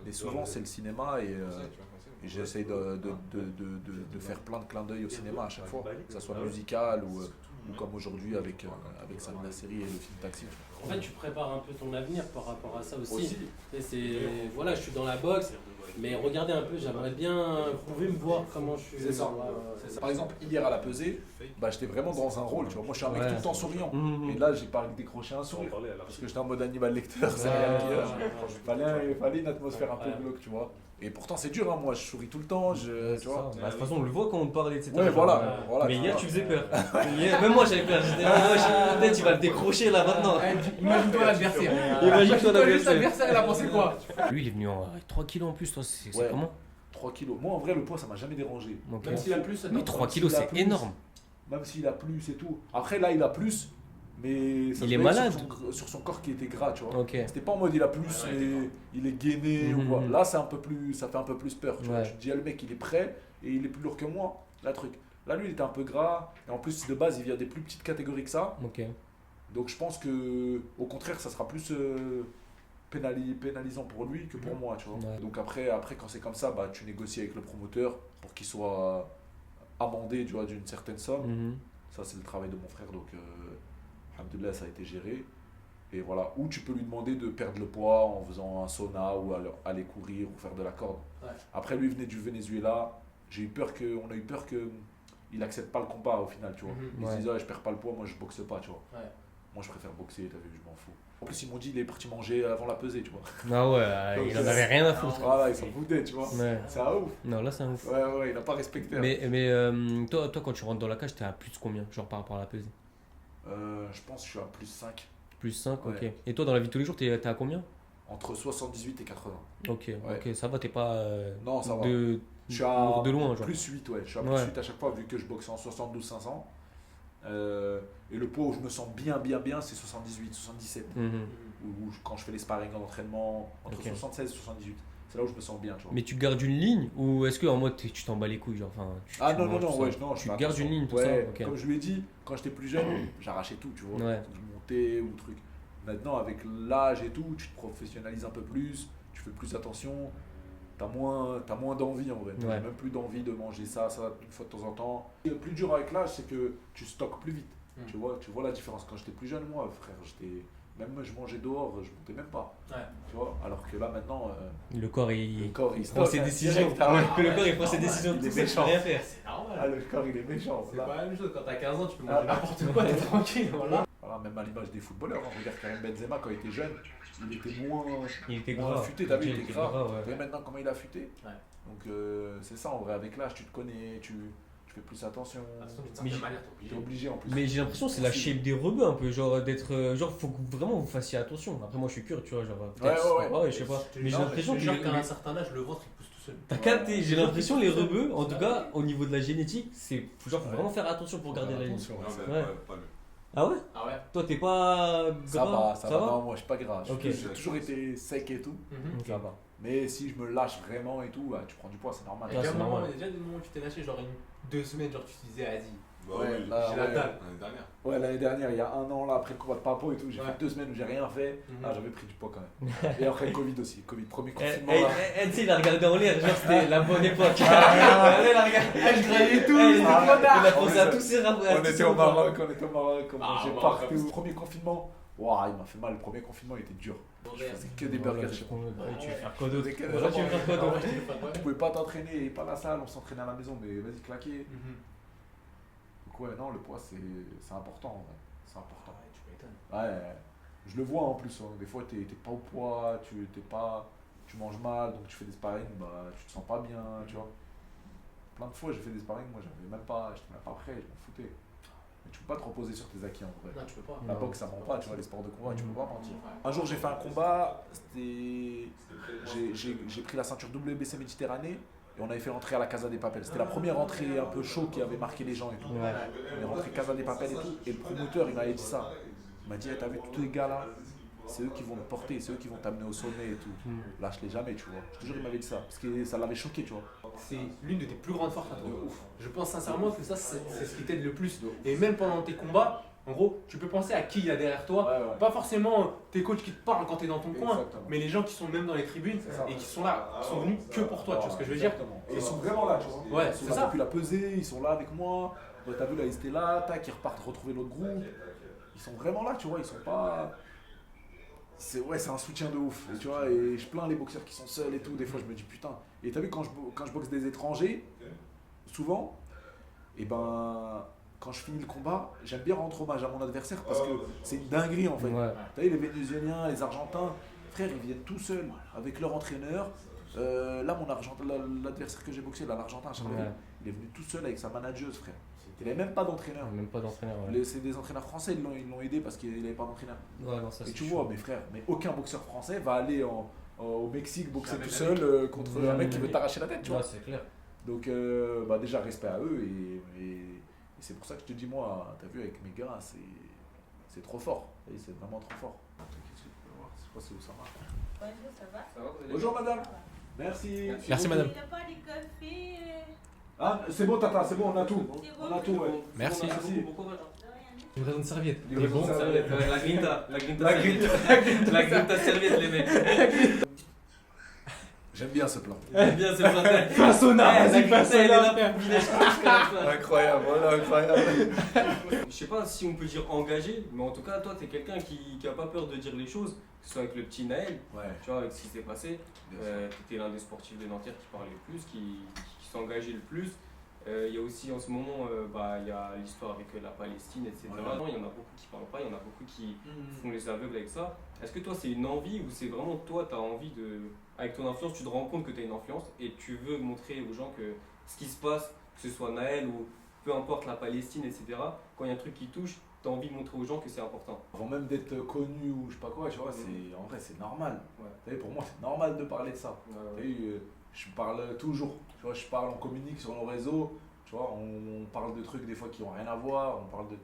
Mais souvent, c'est le cinéma et j'essaye de faire plein de clins d'œil au cinéma à chaque fois, que ce soit musical ou comme aujourd'hui avec Samina Seri et le film Taxi. En fait, tu prépares un peu ton avenir par rapport à ça aussi. Voilà, je suis dans la boxe, mais regardez un peu, j'aimerais bien, vous pouvez me voir comment je suis. C'est ça. Par exemple, hier à la pesée, bah, j'étais vraiment dans un rôle. Tu vois. Moi, je suis un mec tout le temps souriant. Et là, j'ai pas décroché un sourire parce que j'étais en mode animal lecteur. Il fallait une atmosphère un peu glauque, tu vois. Et pourtant, c'est dur. Hein. Moi, je souris tout le temps. Tu vois. Bah, de toute façon, on le voit quand on te parlait, etc. Ouais, voilà. Mais hier, tu faisais peur. Même moi, j'avais peur. J'étais là, peut-être il va le décrocher là maintenant. Imagine-toi l'adversaire. Imagine-toi l'adversaire, il a pensé quoi? Lui, il est venu en 3 kilos en plus, toi, c'est comment? 3 kilos. Moi, en vrai, le poids, ça m'a jamais dérangé. Okay. Même s'il a plus, Mais 3 kilos, c'est énorme. Même s'il a plus et tout. Après, là, il a plus. Mais ça il se est met malade sur son corps qui était gras, tu vois. Okay. C'était pas en mode il a plus et il est gainé ou quoi. Là, ça fait un peu plus peur. Tu vois. Tu te dis, ah, le mec, il est prêt et il est plus lourd que moi. Là, là, lui, il était un peu gras. Et en plus, de base, il vient des plus petites catégories que ça. Okay. Donc, je pense que, au contraire, ça sera plus pénalisant pour lui que pour moi, tu vois. Ouais. Donc, après, quand c'est comme ça, bah, tu négocies avec le promoteur pour qu'il soit amendé, tu vois, d'une certaine somme. Ça, c'est le travail de mon frère. Donc, alhamdoulilah, ça a été géré. Et voilà, ou tu peux lui demander de perdre le poids en faisant un sauna ou aller courir ou faire de la corde. Ouais. Après, lui, il venait du Venezuela. On a eu peur qu'il n'accepte pas le combat au final, tu vois. Il se disait, ah, je perds pas le poids, moi je boxe pas, tu vois. Ouais. Moi, je préfère boxer, t'as vu, je m'en fous. En plus, ils m'ont dit, il est parti manger avant la pesée, tu vois. Ah ouais, donc, il en avait rien à foutre. Voilà, ils s'en foutaient, tu vois. Ouais. C'est un ouf. Non, là, c'est un ouf. Ouais, il n'a pas respecté. Mais toi, quand tu rentres dans la cage, t'es à plus de combien, genre par rapport à la pesée? Je pense que je suis à plus 5. Plus 5, ok. Ouais. Et toi, dans la vie de tous les jours, t'es à combien? Entre 78 et 80. Ok, Ouais. ok, ça va, t'es pas Non, ça va. de, Je suis à de loin, genre. plus 8, ouais. Je suis à plus Ouais. 8 à chaque fois, vu que je boxe en 72-500. Et le poids où je me sens bien, c'est 78, 77. Mhm. Où quand je fais les sparring en entraînement, entre Ok. 76 et 78. C'est là où je me sens bien, tu vois. Mais tu gardes une ligne ou est-ce que en mode tu t'en bats les couilles, genre, enfin, Ah tu non, manges non, tout ouais, ça. non, je Tu fais gardes attention. une ligne, tout Ouais, ça, ok. comme je lui ai dit, quand j'étais plus jeune, j'arrachais tout, tu vois. Ouais. Je montais ou truc. Maintenant, avec l'âge et tout, tu te professionnalises un peu plus, tu fais plus attention, t'as moins d'envie en vrai. T'as Ouais. même plus d'envie de manger ça une fois de temps en temps. Le plus dur avec l'âge, c'est que tu stockes plus vite. Tu vois la différence. Quand j'étais plus jeune, moi, frère, même je mangeais dehors, je montais même pas. Ouais. Tu vois, alors que là maintenant, Le corps, il il prend stocke ses direct, décisions. ah ouais. Que le corps, il prend ses décisions Il est tout seul, tu peux méchant. rien faire. C'est normal. Ah, le corps il est méchant. C'est Là. pas la même chose. Quand t'as 15 ans, tu peux manger n'importe quoi, t'es tranquille. Voilà. Voilà, même à l'image des footballeurs, hein. Regarde Karim Benzema quand il était jeune, il était moins Il était moins gras. affûté, t'as vu, il Il était était gras. gras, ouais. Tu vois maintenant comment il est affûté. Ouais. Donc c'est ça en vrai, avec l'âge tu te connais, tu fais plus attention. Mais T'es obligé en plus. Mais j'ai l'impression que c'est la shape des rebeux un peu, genre d'être. Genre, faut que vraiment vous fassiez attention. Après, moi je suis curieux, tu vois, genre. Ouais, je sais pas. Mais j'ai Non, l'impression je que. te jure qu'à un certain âge, le ventre il pousse tout seul. T'as capté, j'ai l'impression les rebeux, en tout cas au niveau de la génétique, c'est genre faut vraiment faire attention pour garder la ligne. Attention, Non, ouais. mais Ouais. pas lui. Ah ouais? Ah ouais. Toi t'es pas Ça gras? va, non, moi je suis pas gras. Ok. J'ai toujours été sec et tout, Mhm. ça va. Mais si je me lâche vraiment et tout, tu prends du poids, c'est normal. Il y a c'est un moment, normal. il y a déjà des moments où tu t'es lâché, genre 2 semaines, genre tu te disais, vas-y. Bah Ouais, oui, là, j'ai la ouais. dalle. l'année dernière. Ouais, l'année dernière, il y a un an, là, après le combat de Papo et tout, j'ai Ouais. fait 2 semaines où j'ai rien fait. Mhm. Ah, j'avais pris du poids quand même. Et après le Covid aussi, premier Eh, confinement. eh, là. eh, tu sais, il a regardé en l'air, genre c'était la bonne époque. Il a regardé. Je travaillais tout, Eh, c'était trop tard. Il a pensé à tous ses rapports. On était au Maroc, on Ah, mangeait au Maroc, partout. comme Le premier confinement, waouh, il m'a fait mal. Le premier confinement, il était dur. Je faisais que des burgers chez moi. Tu veux faire quoi d'autre? Des- Voilà, tu veux faire quoi d'autre? Tu pouvais pas t'entraîner, pas à la salle, on s'entraînait à la maison, mais vas-y, claquer. Mhm. Donc, ouais, non, le poids, c'est important en vrai. C'est important. Ouais, tu m'étonnes. Ouais, je le vois en plus. Hein. Des fois, t'es pas au poids, tu manges mal, donc tu fais des sparring, bah, tu te sens pas bien, tu vois. Plein de fois, j'ai fait des sparring, moi, j'étais même pas prêt, je m'en foutais. Mais tu peux pas te reposer sur tes acquis en vrai. Non, tu peux pas. La boxe ça ment pas, tu vois, les sports de combat, tu peux pas mentir. Ouais. Un jour j'ai fait un combat, j'ai pris la ceinture WBC Méditerranée et on avait fait l'entrée à la Casa des Papel. C'était la première entrée un peu chaud qui avait marqué les gens et tout. Ouais. On est rentré Casa des Papel et tout, et le promoteur il m'avait dit ça. Il m'a dit, hey, t'as vu tous les gars là, c'est eux qui vont te porter, c'est eux qui vont t'amener au sommet et tout. Lâche-les jamais, tu vois. Je te jure, il m'avait dit ça, parce que ça l'avait choqué, tu vois. C'est l'une de tes plus grandes forces à toi. Je pense sincèrement que ça, c'est ce qui t'aide le plus. Et même pendant tes combats, en gros, tu peux penser à qui il y a derrière toi. Ouais, ouais. Pas forcément tes coachs qui te parlent quand tu es dans ton coin, Exactement. mais les gens qui sont même dans les tribunes C'est ça. et qui sont là, qui sont venus que pour toi. Tu vois ce que je veux dire? Exactement. Et ils sont vraiment là, tu vois. Ouais, Ils sont c'est là ça. depuis la pesée, ils sont là avec moi. Ouais, t'as vu là, ils étaient là, tac, ils repartent retrouver l'autre groupe. Ils sont vraiment là, tu vois, ils sont pas. C'est un soutien de ouf. Et tu vois, et je plains les boxeurs qui sont seuls et tout. Des fois, je me dis putain. Et t'as vu, quand je boxe des étrangers, souvent, et ben. Quand je finis le combat, j'aime bien rendre hommage à mon adversaire parce que c'est une dinguerie en fait. Ouais. T'as vu, les Vénézuéliens, les Argentins, frère, ils viennent tout seuls avec leur entraîneur. Là, l'adversaire que j'ai boxé, là, l'Argentin, Ouais. il est venu tout seul avec sa manageuse, frère. Il n'avait même pas d'entraîneur. Même pas d'entraîneur. Ouais. C'est des entraîneurs français, ils l'ont aidé parce qu'il n'avait pas d'entraîneur. Ouais, non, ça, Et c'est tu chaud. vois, mes frères, mais aucun boxeur français va aller au Mexique boxer Jamais tout de seul la vie. contre Jamais un mec de qui la veut vie. t'arracher la tête, tu Ouais, vois. c'est clair. Donc, bah, déjà, respect à eux et c'est pour ça que je te dis, moi, t'as vu, avec mes gars, c'est trop fort. Et c'est vraiment trop fort. Qu'est-ce que tu peux voir? Je sais pas si ça marche. Bonjour, ça va? Bonjour, madame. Merci. Merci, madame. Il n'y a pas de café. Ah, c'est bon, Tata, c'est bon, on a tout. C'est bon. On a tout, ouais. Merci. Merci. Livraison de serviette. Livraison de serviette. Ouais, la grinta. La grinta. La serviette. La grinta serviette, les mecs. J'aime bien ce plan. J'aime bien ce plantain. Façonna, La vas-y, grinta, elle est façonna. là pour village jusqu'à la fin. Incroyable, voilà, incroyable. Je sais pas si on peut dire engagé, mais en tout cas, toi, t'es quelqu'un qui a pas peur de dire les choses, que ce soit avec le petit Naël, Ouais. tu vois, avec ce qui s'est passé. Bien sûr. T'étais l'un des sportifs de Nanterre qui parlait le plus, qui s'engageait le plus. Il y a aussi en ce moment, il y a l'histoire avec la Palestine, etc. Ouais. Il y en a beaucoup qui parlent pas, il y en a beaucoup qui font les aveugles avec ça. Est-ce que toi, c'est une envie ou c'est vraiment toi, tu as envie de. Avec ton influence, tu te rends compte que tu as une influence et tu veux montrer aux gens que ce qui se passe, que ce soit Naël ou peu importe la Palestine, etc., quand il y a un truc qui touche, tu as envie de montrer aux gens que c'est important. Avant même d'être connu ou je sais pas quoi, tu vois, en vrai c'est normal. Pour moi c'est normal de parler de ça. Je parle toujours, tu vois, on communique sur nos réseaux, tu vois, on parle de trucs des fois qui n'ont rien à voir, on parle de...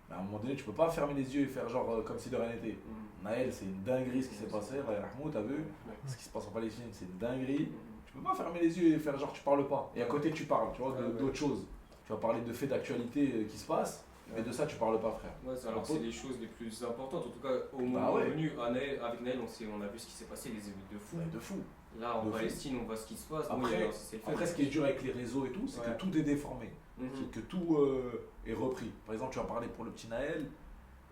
Mais à un moment donné, tu peux pas fermer les yeux et faire genre comme si de rien n'était. Naël, c'est une dinguerie ce qui s'est passé, Rahmou, t'as vu ce qui se passe en Palestine, c'est une dinguerie. Tu peux pas fermer les yeux et faire genre tu parles pas. Et à côté tu parles, tu vois, d'autres choses. Tu vas parler de faits d'actualité qui se passent, mais de ça tu parles pas, frère. Alors c'est les choses les plus importantes, en tout cas au moment venu, avec Naël, on a vu ce qui s'est passé, les émeutes de fou. De fou. Là en Palestine, on voit ce qui se passe. Après ce qui est dur avec les réseaux et tout, c'est que tout est déformé. Que tout est repris. Par exemple, tu vas parler pour le petit Naël,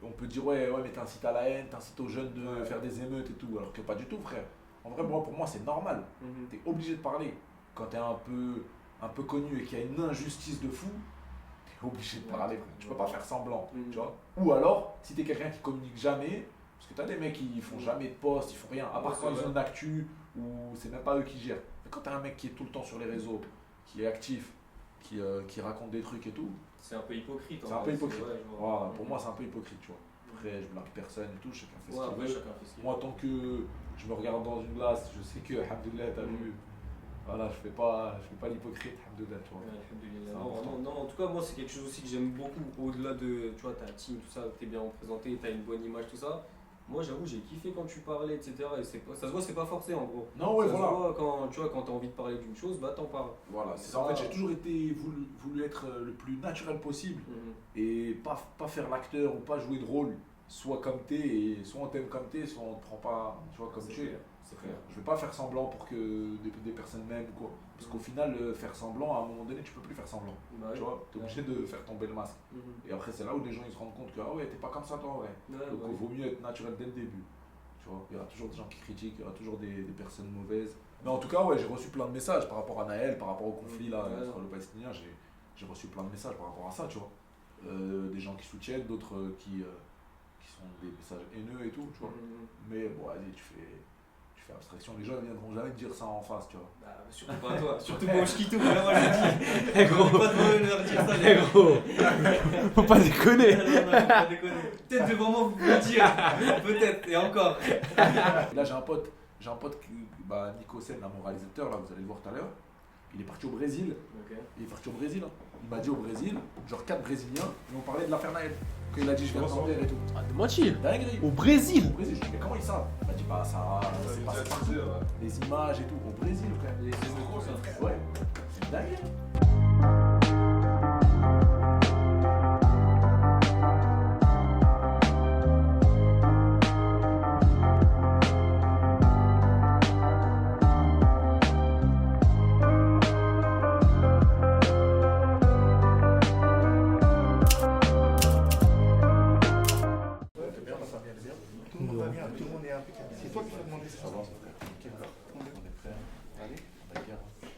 on peut dire ouais mais t'incites à la haine, t'incites aux jeunes de faire des émeutes et tout, alors que pas du tout, frère. En vrai, pour moi c'est normal. T'es obligé de parler. Quand t'es un peu connu et qu'il y a une injustice de fou, t'es obligé de parler, frère. Tu peux pas faire semblant, tu vois. Ou alors, si t'es quelqu'un qui communique jamais, parce que t'as des mecs qui font jamais de post, ils font rien, à part quand ils ont une actu, ou c'est même pas eux qui gèrent. Mais quand t'as un mec qui est tout le temps sur les réseaux, qui est actif, qui raconte des trucs et tout. C'est un peu hypocrite. C'est un peu hypocrite. Voilà, pour moi, c'est un peu hypocrite, tu vois. Après, je blague personne et tout, chacun fait ce qu'il veut. Moi, tant que je me regarde dans une glace, je sais que, alhamdoulilah, t'as vu, voilà, je fais pas l'hypocrite, alhamdoulilah, tu vois. Non, en tout cas, moi, c'est quelque chose aussi que j'aime beaucoup, au-delà de, tu vois, ta team, tout ça, t'es bien représenté, t'as une bonne image, tout ça. Moi, j'avoue, j'ai kiffé quand tu parlais, etc. Et ça se voit, c'est pas forcé en gros. Non, ouais, ça voilà. Se voit quand tu as envie de parler d'une chose, bah t'en parles. Voilà, c'est ça. En fait, j'ai toujours voulu être le plus naturel possible et pas faire l'acteur ou pas jouer de rôle. Soit comme t'es, et soit on t'aime comme t'es, soit on te prend pas, tu vois, comme tu es. C'est clair. Je vais pas faire semblant pour que des personnes m'aiment ou quoi. Parce qu'au final, faire semblant, à un moment donné, tu peux plus faire semblant. Tu vois, t'es obligé de faire tomber le masque. Et après, c'est là où les gens ils se rendent compte que, ah ouais, t'es pas comme ça toi en vrai. Donc il vaut mieux être naturel dès le début. Tu vois, il y aura toujours des gens qui critiquent, il y aura toujours des personnes mauvaises. Mais en tout cas, ouais, j'ai reçu plein de messages par rapport à Naël, par rapport au conflit là, sur le Palestinien. J'ai reçu plein de messages par rapport à ça, tu vois. Des gens qui soutiennent, d'autres qui sont des messages haineux et tout, tu vois. Mais bon, vas-y, tu fais abstraction. Les gens ne viendront jamais te dire ça en face, tu vois. Bah, surtout pas toi, surtout moi, je quitte tout. Moi, je dis, les gros, pas de leur dire ça, les gros. Faut pas déconner. Non, faut pas déconner. Peut-être devant moi, vous pouvez le dire. Peut-être, et encore. Là, j'ai un pote Nico Sen, mon réalisateur, là, vous allez le voir tout à l'heure. Il est parti au Brésil. Il est parti au Brésil. Il m'a dit au Brésil, genre 4 Brésiliens, ils m'ont parlé de l'affaire Naël. Il a dit je viens t'en et tout. Ah, de moitié. Dinguerie. Au Brésil. Au Brésil, je dis mais comment ils savent? Il m'a dit bah ça c'est passé partout. Les images et tout. Au Brésil frère. Les gros, ça. Ouais. C'est dingue. C'est toi qui m'as demandé ça. On est prêts. Allez,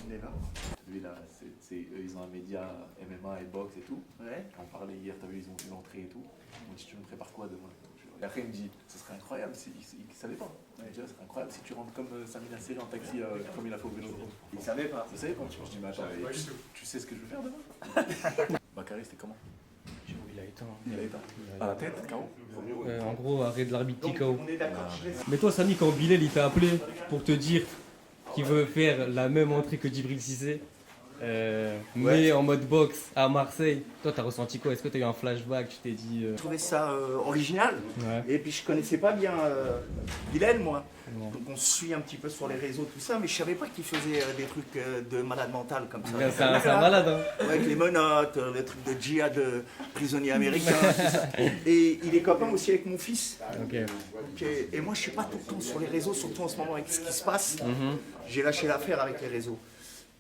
on est là. Lui là, ils ont un média MMA et boxe et tout. Ouais. On parlait hier, t'as vu, ils ont vu l'entrée et tout. On me dit, tu me prépares quoi demain? Et après, il me dit, ce serait incroyable si. Il savait pas. Il me dit, ce serait incroyable si tu rentres comme Samina Seri en taxi, comme il a fait au vélo. Il savait pas. Je savais pas. Je dis, mais attends, tu sais ce que je veux faire demain? Bakary, c'était comment? Il a éteint. Il a éteint. À la tête, KO? En gros, arrêt de l'arbitre KO. On est d'accord. Mais toi, Samy, quand Bilal il t'a appelé pour te dire qu'il veut faire la même entrée que Djibril Cissé, mais en mode boxe à Marseille, toi, t'as ressenti quoi? Est-ce que t'as eu un flashback? Tu t'es dit. Je trouvais ça original. Ouais. Et puis je connaissais pas bien Bilal, moi. Donc on se suit un petit peu sur les réseaux, tout ça, mais je savais pas qu'il faisait des trucs de malade mental comme ça. C'est un malade, hein. Ouais, avec les menottes, les trucs de djihad prisonnier américain, tout ça. Et il est copain aussi avec mon fils. Et moi je suis pas tout le temps sur les réseaux, surtout en ce moment avec ce qui se passe. J'ai lâché l'affaire avec les réseaux.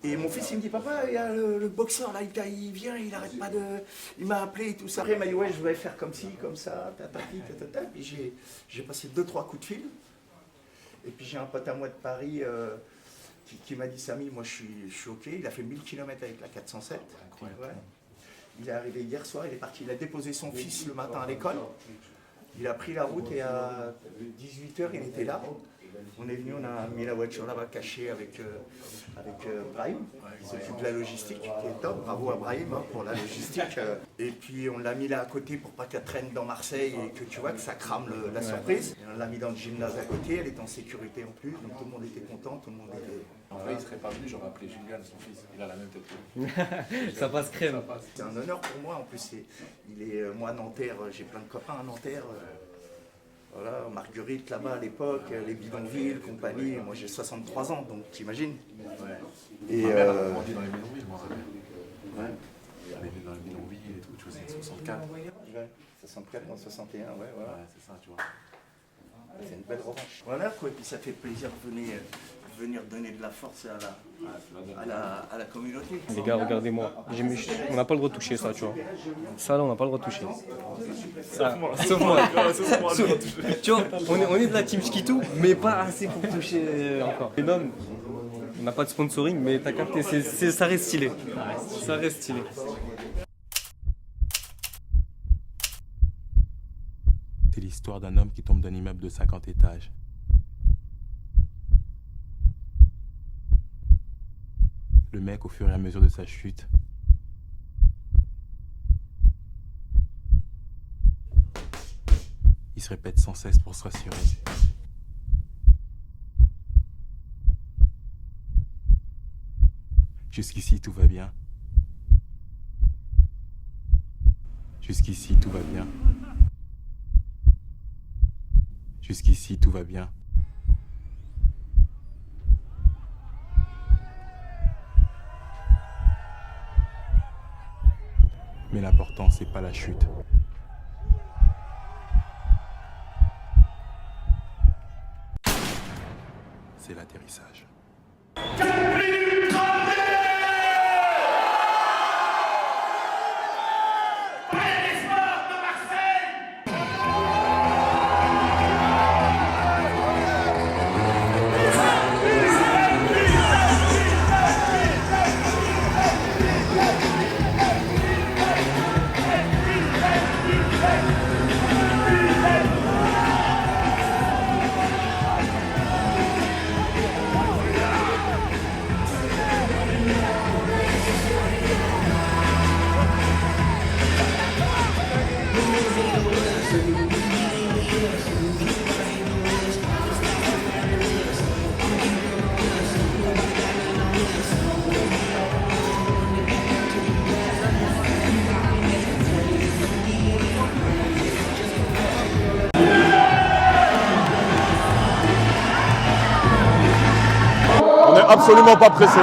Et mon fils il me dit papa, il y a le boxeur là, il vient, il arrête pas de. Il m'a appelé et tout ça. Après il m'a dit ouais je vais faire comme ci, comme ça, tatati, tatata. Puis j'ai passé 2-3 coups de fil. Et puis j'ai un pote à moi de Paris qui m'a dit Samy, moi je suis ok. Il a fait 1000 km avec la 407. Ouais. Il est arrivé hier soir, il est parti, il a déposé son fils le matin à l'école. Il a pris la route et à 18h il était là. On est venu, on a mis la voiture là-bas cachée avec Brahim, qui s'occupe de la logistique, qui est top. Bravo à Brahim pour la logistique. Et puis on l'a mis là à côté pour pas qu'elle traîne dans Marseille et que tu vois que ça crame la surprise. Et on l'a mis dans le gymnase à côté, elle est en sécurité en plus, donc tout le monde était content, tout le monde était... En vrai, il serait pas venu, j'aurais appelé Julian, son fils. Il a la même tête que lui. Ça passe crème. C'est un honneur pour moi, en plus, moi Nanterre, j'ai plein de copains à Nanterre. Voilà, Marguerite là-bas à l'époque, les bidonvilles, compagnie. Moi j'ai 63 ans, donc t'imagines. Ouais. Et ma mère a grandi dans les bidonvilles, je m'en rappelle. Ouais. Elle est dans les bidonvilles et tout, tu vois, c'est 64. Ouais, 64 dans 61, ouais, voilà. Ouais, c'est ça, tu vois. C'est une belle revanche. Voilà quoi, et puis ça fait plaisir de venir donner de la force à la communauté. Les gars, regardez-moi. On n'a pas le droit de toucher ça, tu vois. Ça là, on n'a pas le droit de toucher. Sauf moi. Tu vois, on est de la team Skitou, mais pas assez pour toucher encore. Les noms, on n'a pas de sponsoring, mais t'as capté, ça reste stylé. Ça reste stylé. C'est l'histoire d'un homme qui tombe d'un immeuble de 50 étages. Le mec, au fur et à mesure de sa chute, il se répète sans cesse pour se rassurer. Jusqu'ici, tout va bien. Jusqu'ici, tout va bien. Jusqu'ici, tout va bien. Mais l'important, c'est pas la chute. C'est l'atterrissage. Absolument pas pressé.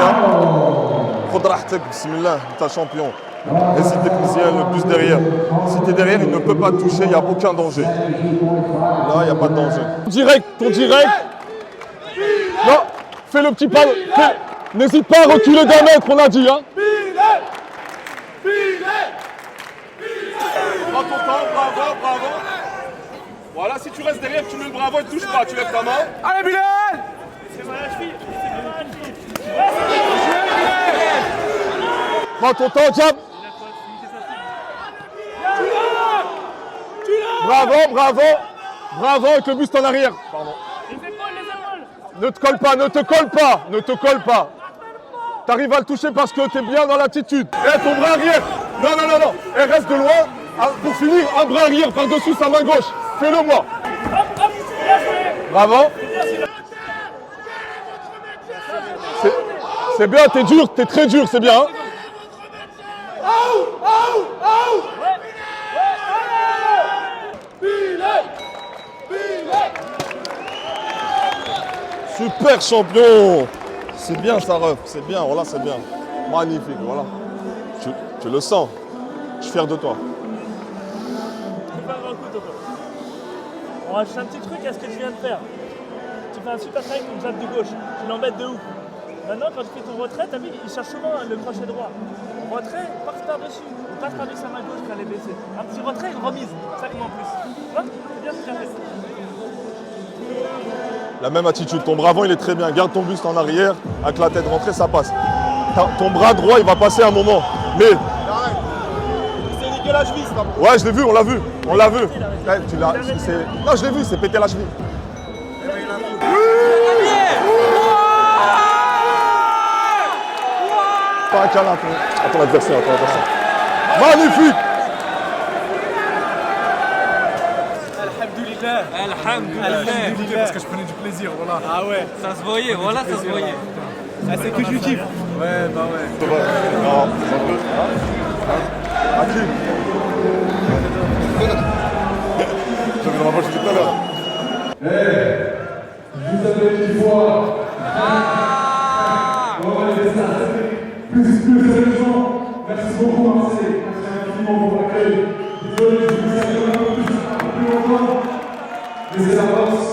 Bismillah, t'es champion. Et si t'es le plus derrière. Si t'es derrière, il ne peut pas te toucher, il n'y a aucun danger. Là, il n'y a pas de danger. Ton direct. Non, fais le petit pas. N'hésite pas à reculer d'un mètre, on a dit. Hein. Prends ton temps, bravo. Voilà, si tu restes derrière, tu mets le bravo et tu touches pas, tu lèves ta main. Allez, Bilal! C'est ma cheville. Prends ton temps, jab. Bravo avec le buste en arrière. Pardon. Ne te colle pas. T'arrives à le toucher parce que t'es bien dans l'attitude. Ton bras arrière. Non. Reste de loin. Pour finir, un bras arrière par-dessus sa main gauche. Fais-le moi. Bravo. C'est bien, t'es très dur, c'est bien. Hein. Super champion. C'est bien ça, ref, c'est bien, voilà, c'est bien. Magnifique, voilà. Tu le sens. Je suis fier de toi. C'est pas un grand coup, Toto. On rajoute un petit truc à ce que tu viens de faire. Tu fais un super travail avec ton jab de gauche. Tu l'embêtes de ouf. Maintenant, quand tu fais ton retrait, t'as vu, il cherche souvent le crochet droit. Au retrait, passe par-dessus. Il passe par-dessus sa main gauche quand elle est baissée. Un petit retrait, une remise. Ça comme en plus. Tu vois, c'est bien, c'est bien fait. La même attitude. Ton bras avant, il est très bien. Garde ton buste en arrière. Avec la tête rentrée, ça passe. Ton bras droit, il va passer un moment. Mais... C'est niqué la cheville, ça. Ouais, je l'ai vu, on l'a vu. Ouais, non, je l'ai vu, c'est péter la cheville. Pas un câlin à ton adversaire, Magnifique. Alhamdoulilah. Parce que je prenais du plaisir, voilà. Ah ouais. Ça se voyait, voilà, ça se voyait. Ah, c'est que du kiff. Ouais, bah ouais. Ça va. Non, c'est un peu. À qui? J'avais dans ma poche tout à l'heure. Vous avez une fois. On va laisser ça. Plus sérieusement, merci beaucoup Marseille. Merci infiniment pour l'accueil. Désolé, je vous ai un peu plus longtemps. Mais c'est la force.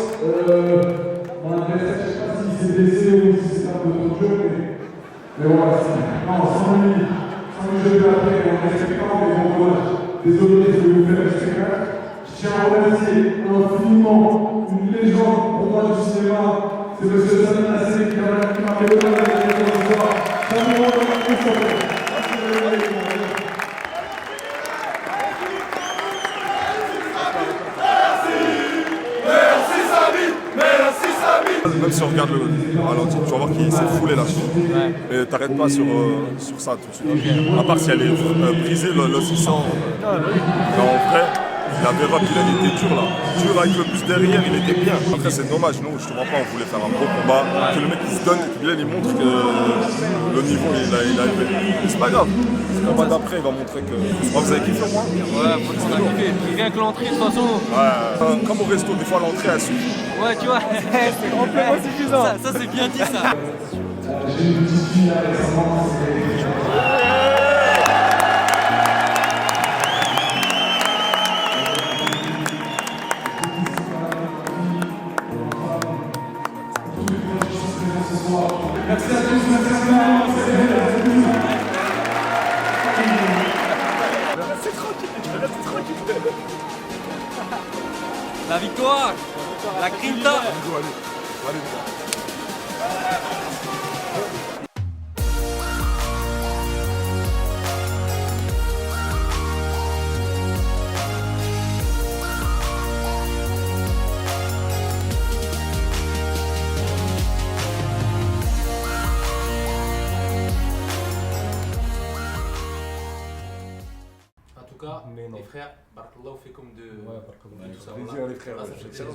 Mon adversaire, je ne sais pas si c'est blessé ou si c'est un peu trop jeu, mais voilà, sans lui je vais après, on est respectant et bon courage. Désolé, je vais vous faire le spectacle. Je tiens à remercier infiniment une légende pour moi du cinéma. C'est M. Samin Nassé qui m'a fait le mal avec les soir. Salut, on va Même si on regarde le ralenti, tu vas voir qu'il s'est foulé la cheville. Et t'arrêtes pas sur ça tout de suite. À part si elle est brisée, le 600. Mais en vrai, la Vera Bilal était dur là. Dur avec le bus derrière, il était bien. Après, c'est dommage, nous, je te vois pas, on voulait faire un gros combat. Que le mec il se donne et que Bilal il montre que le niveau il a élevé. Mais c'est pas grave. Le combat d'après, il va montrer que. Oh, vous avez kiffé au moins? Ouais, franchement, on a kiffé. Rien que l'entrée, de toute façon. Ouais. Comme au resto, des fois l'entrée elle suffit. Ouais, tu vois, c'est complètement suffisant. Ça c'est bien dit ça. J'ai une petite fille là récemment, merci à tous, merci à tous. Restez tranquille. La victoire, la grinta. Allez. En tout cas, les frères, Barakallah, fait comme de. Ouais, tout ça. Plaisir les frères, Ça fait plaisir.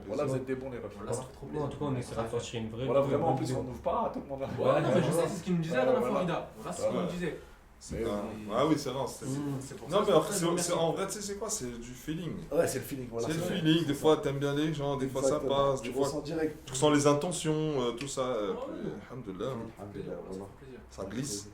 voilà, vous êtes des bons les refs. Voilà, ça fait trop plaisir. En tout cas, on essaiera de faire une vraie. Voilà, vraiment, en plus, on n'ouvre pas à tout le monde. Ouais, non, mais je sais, c'est ce qu'il me disait la dernière fois, Rida. Voilà, c'est ce qu'il me disait. Ah oui, c'est vrai. Non, mais après, en vrai, tu sais, c'est quoi? C'est du feeling. Ouais, c'est le feeling. Voilà, c'est le feeling. Des fois, t'aimes bien les gens, des fois, ça passe. Des fois, tu ressens les intentions, tout ça. Alhamdoulilah. Ça glisse.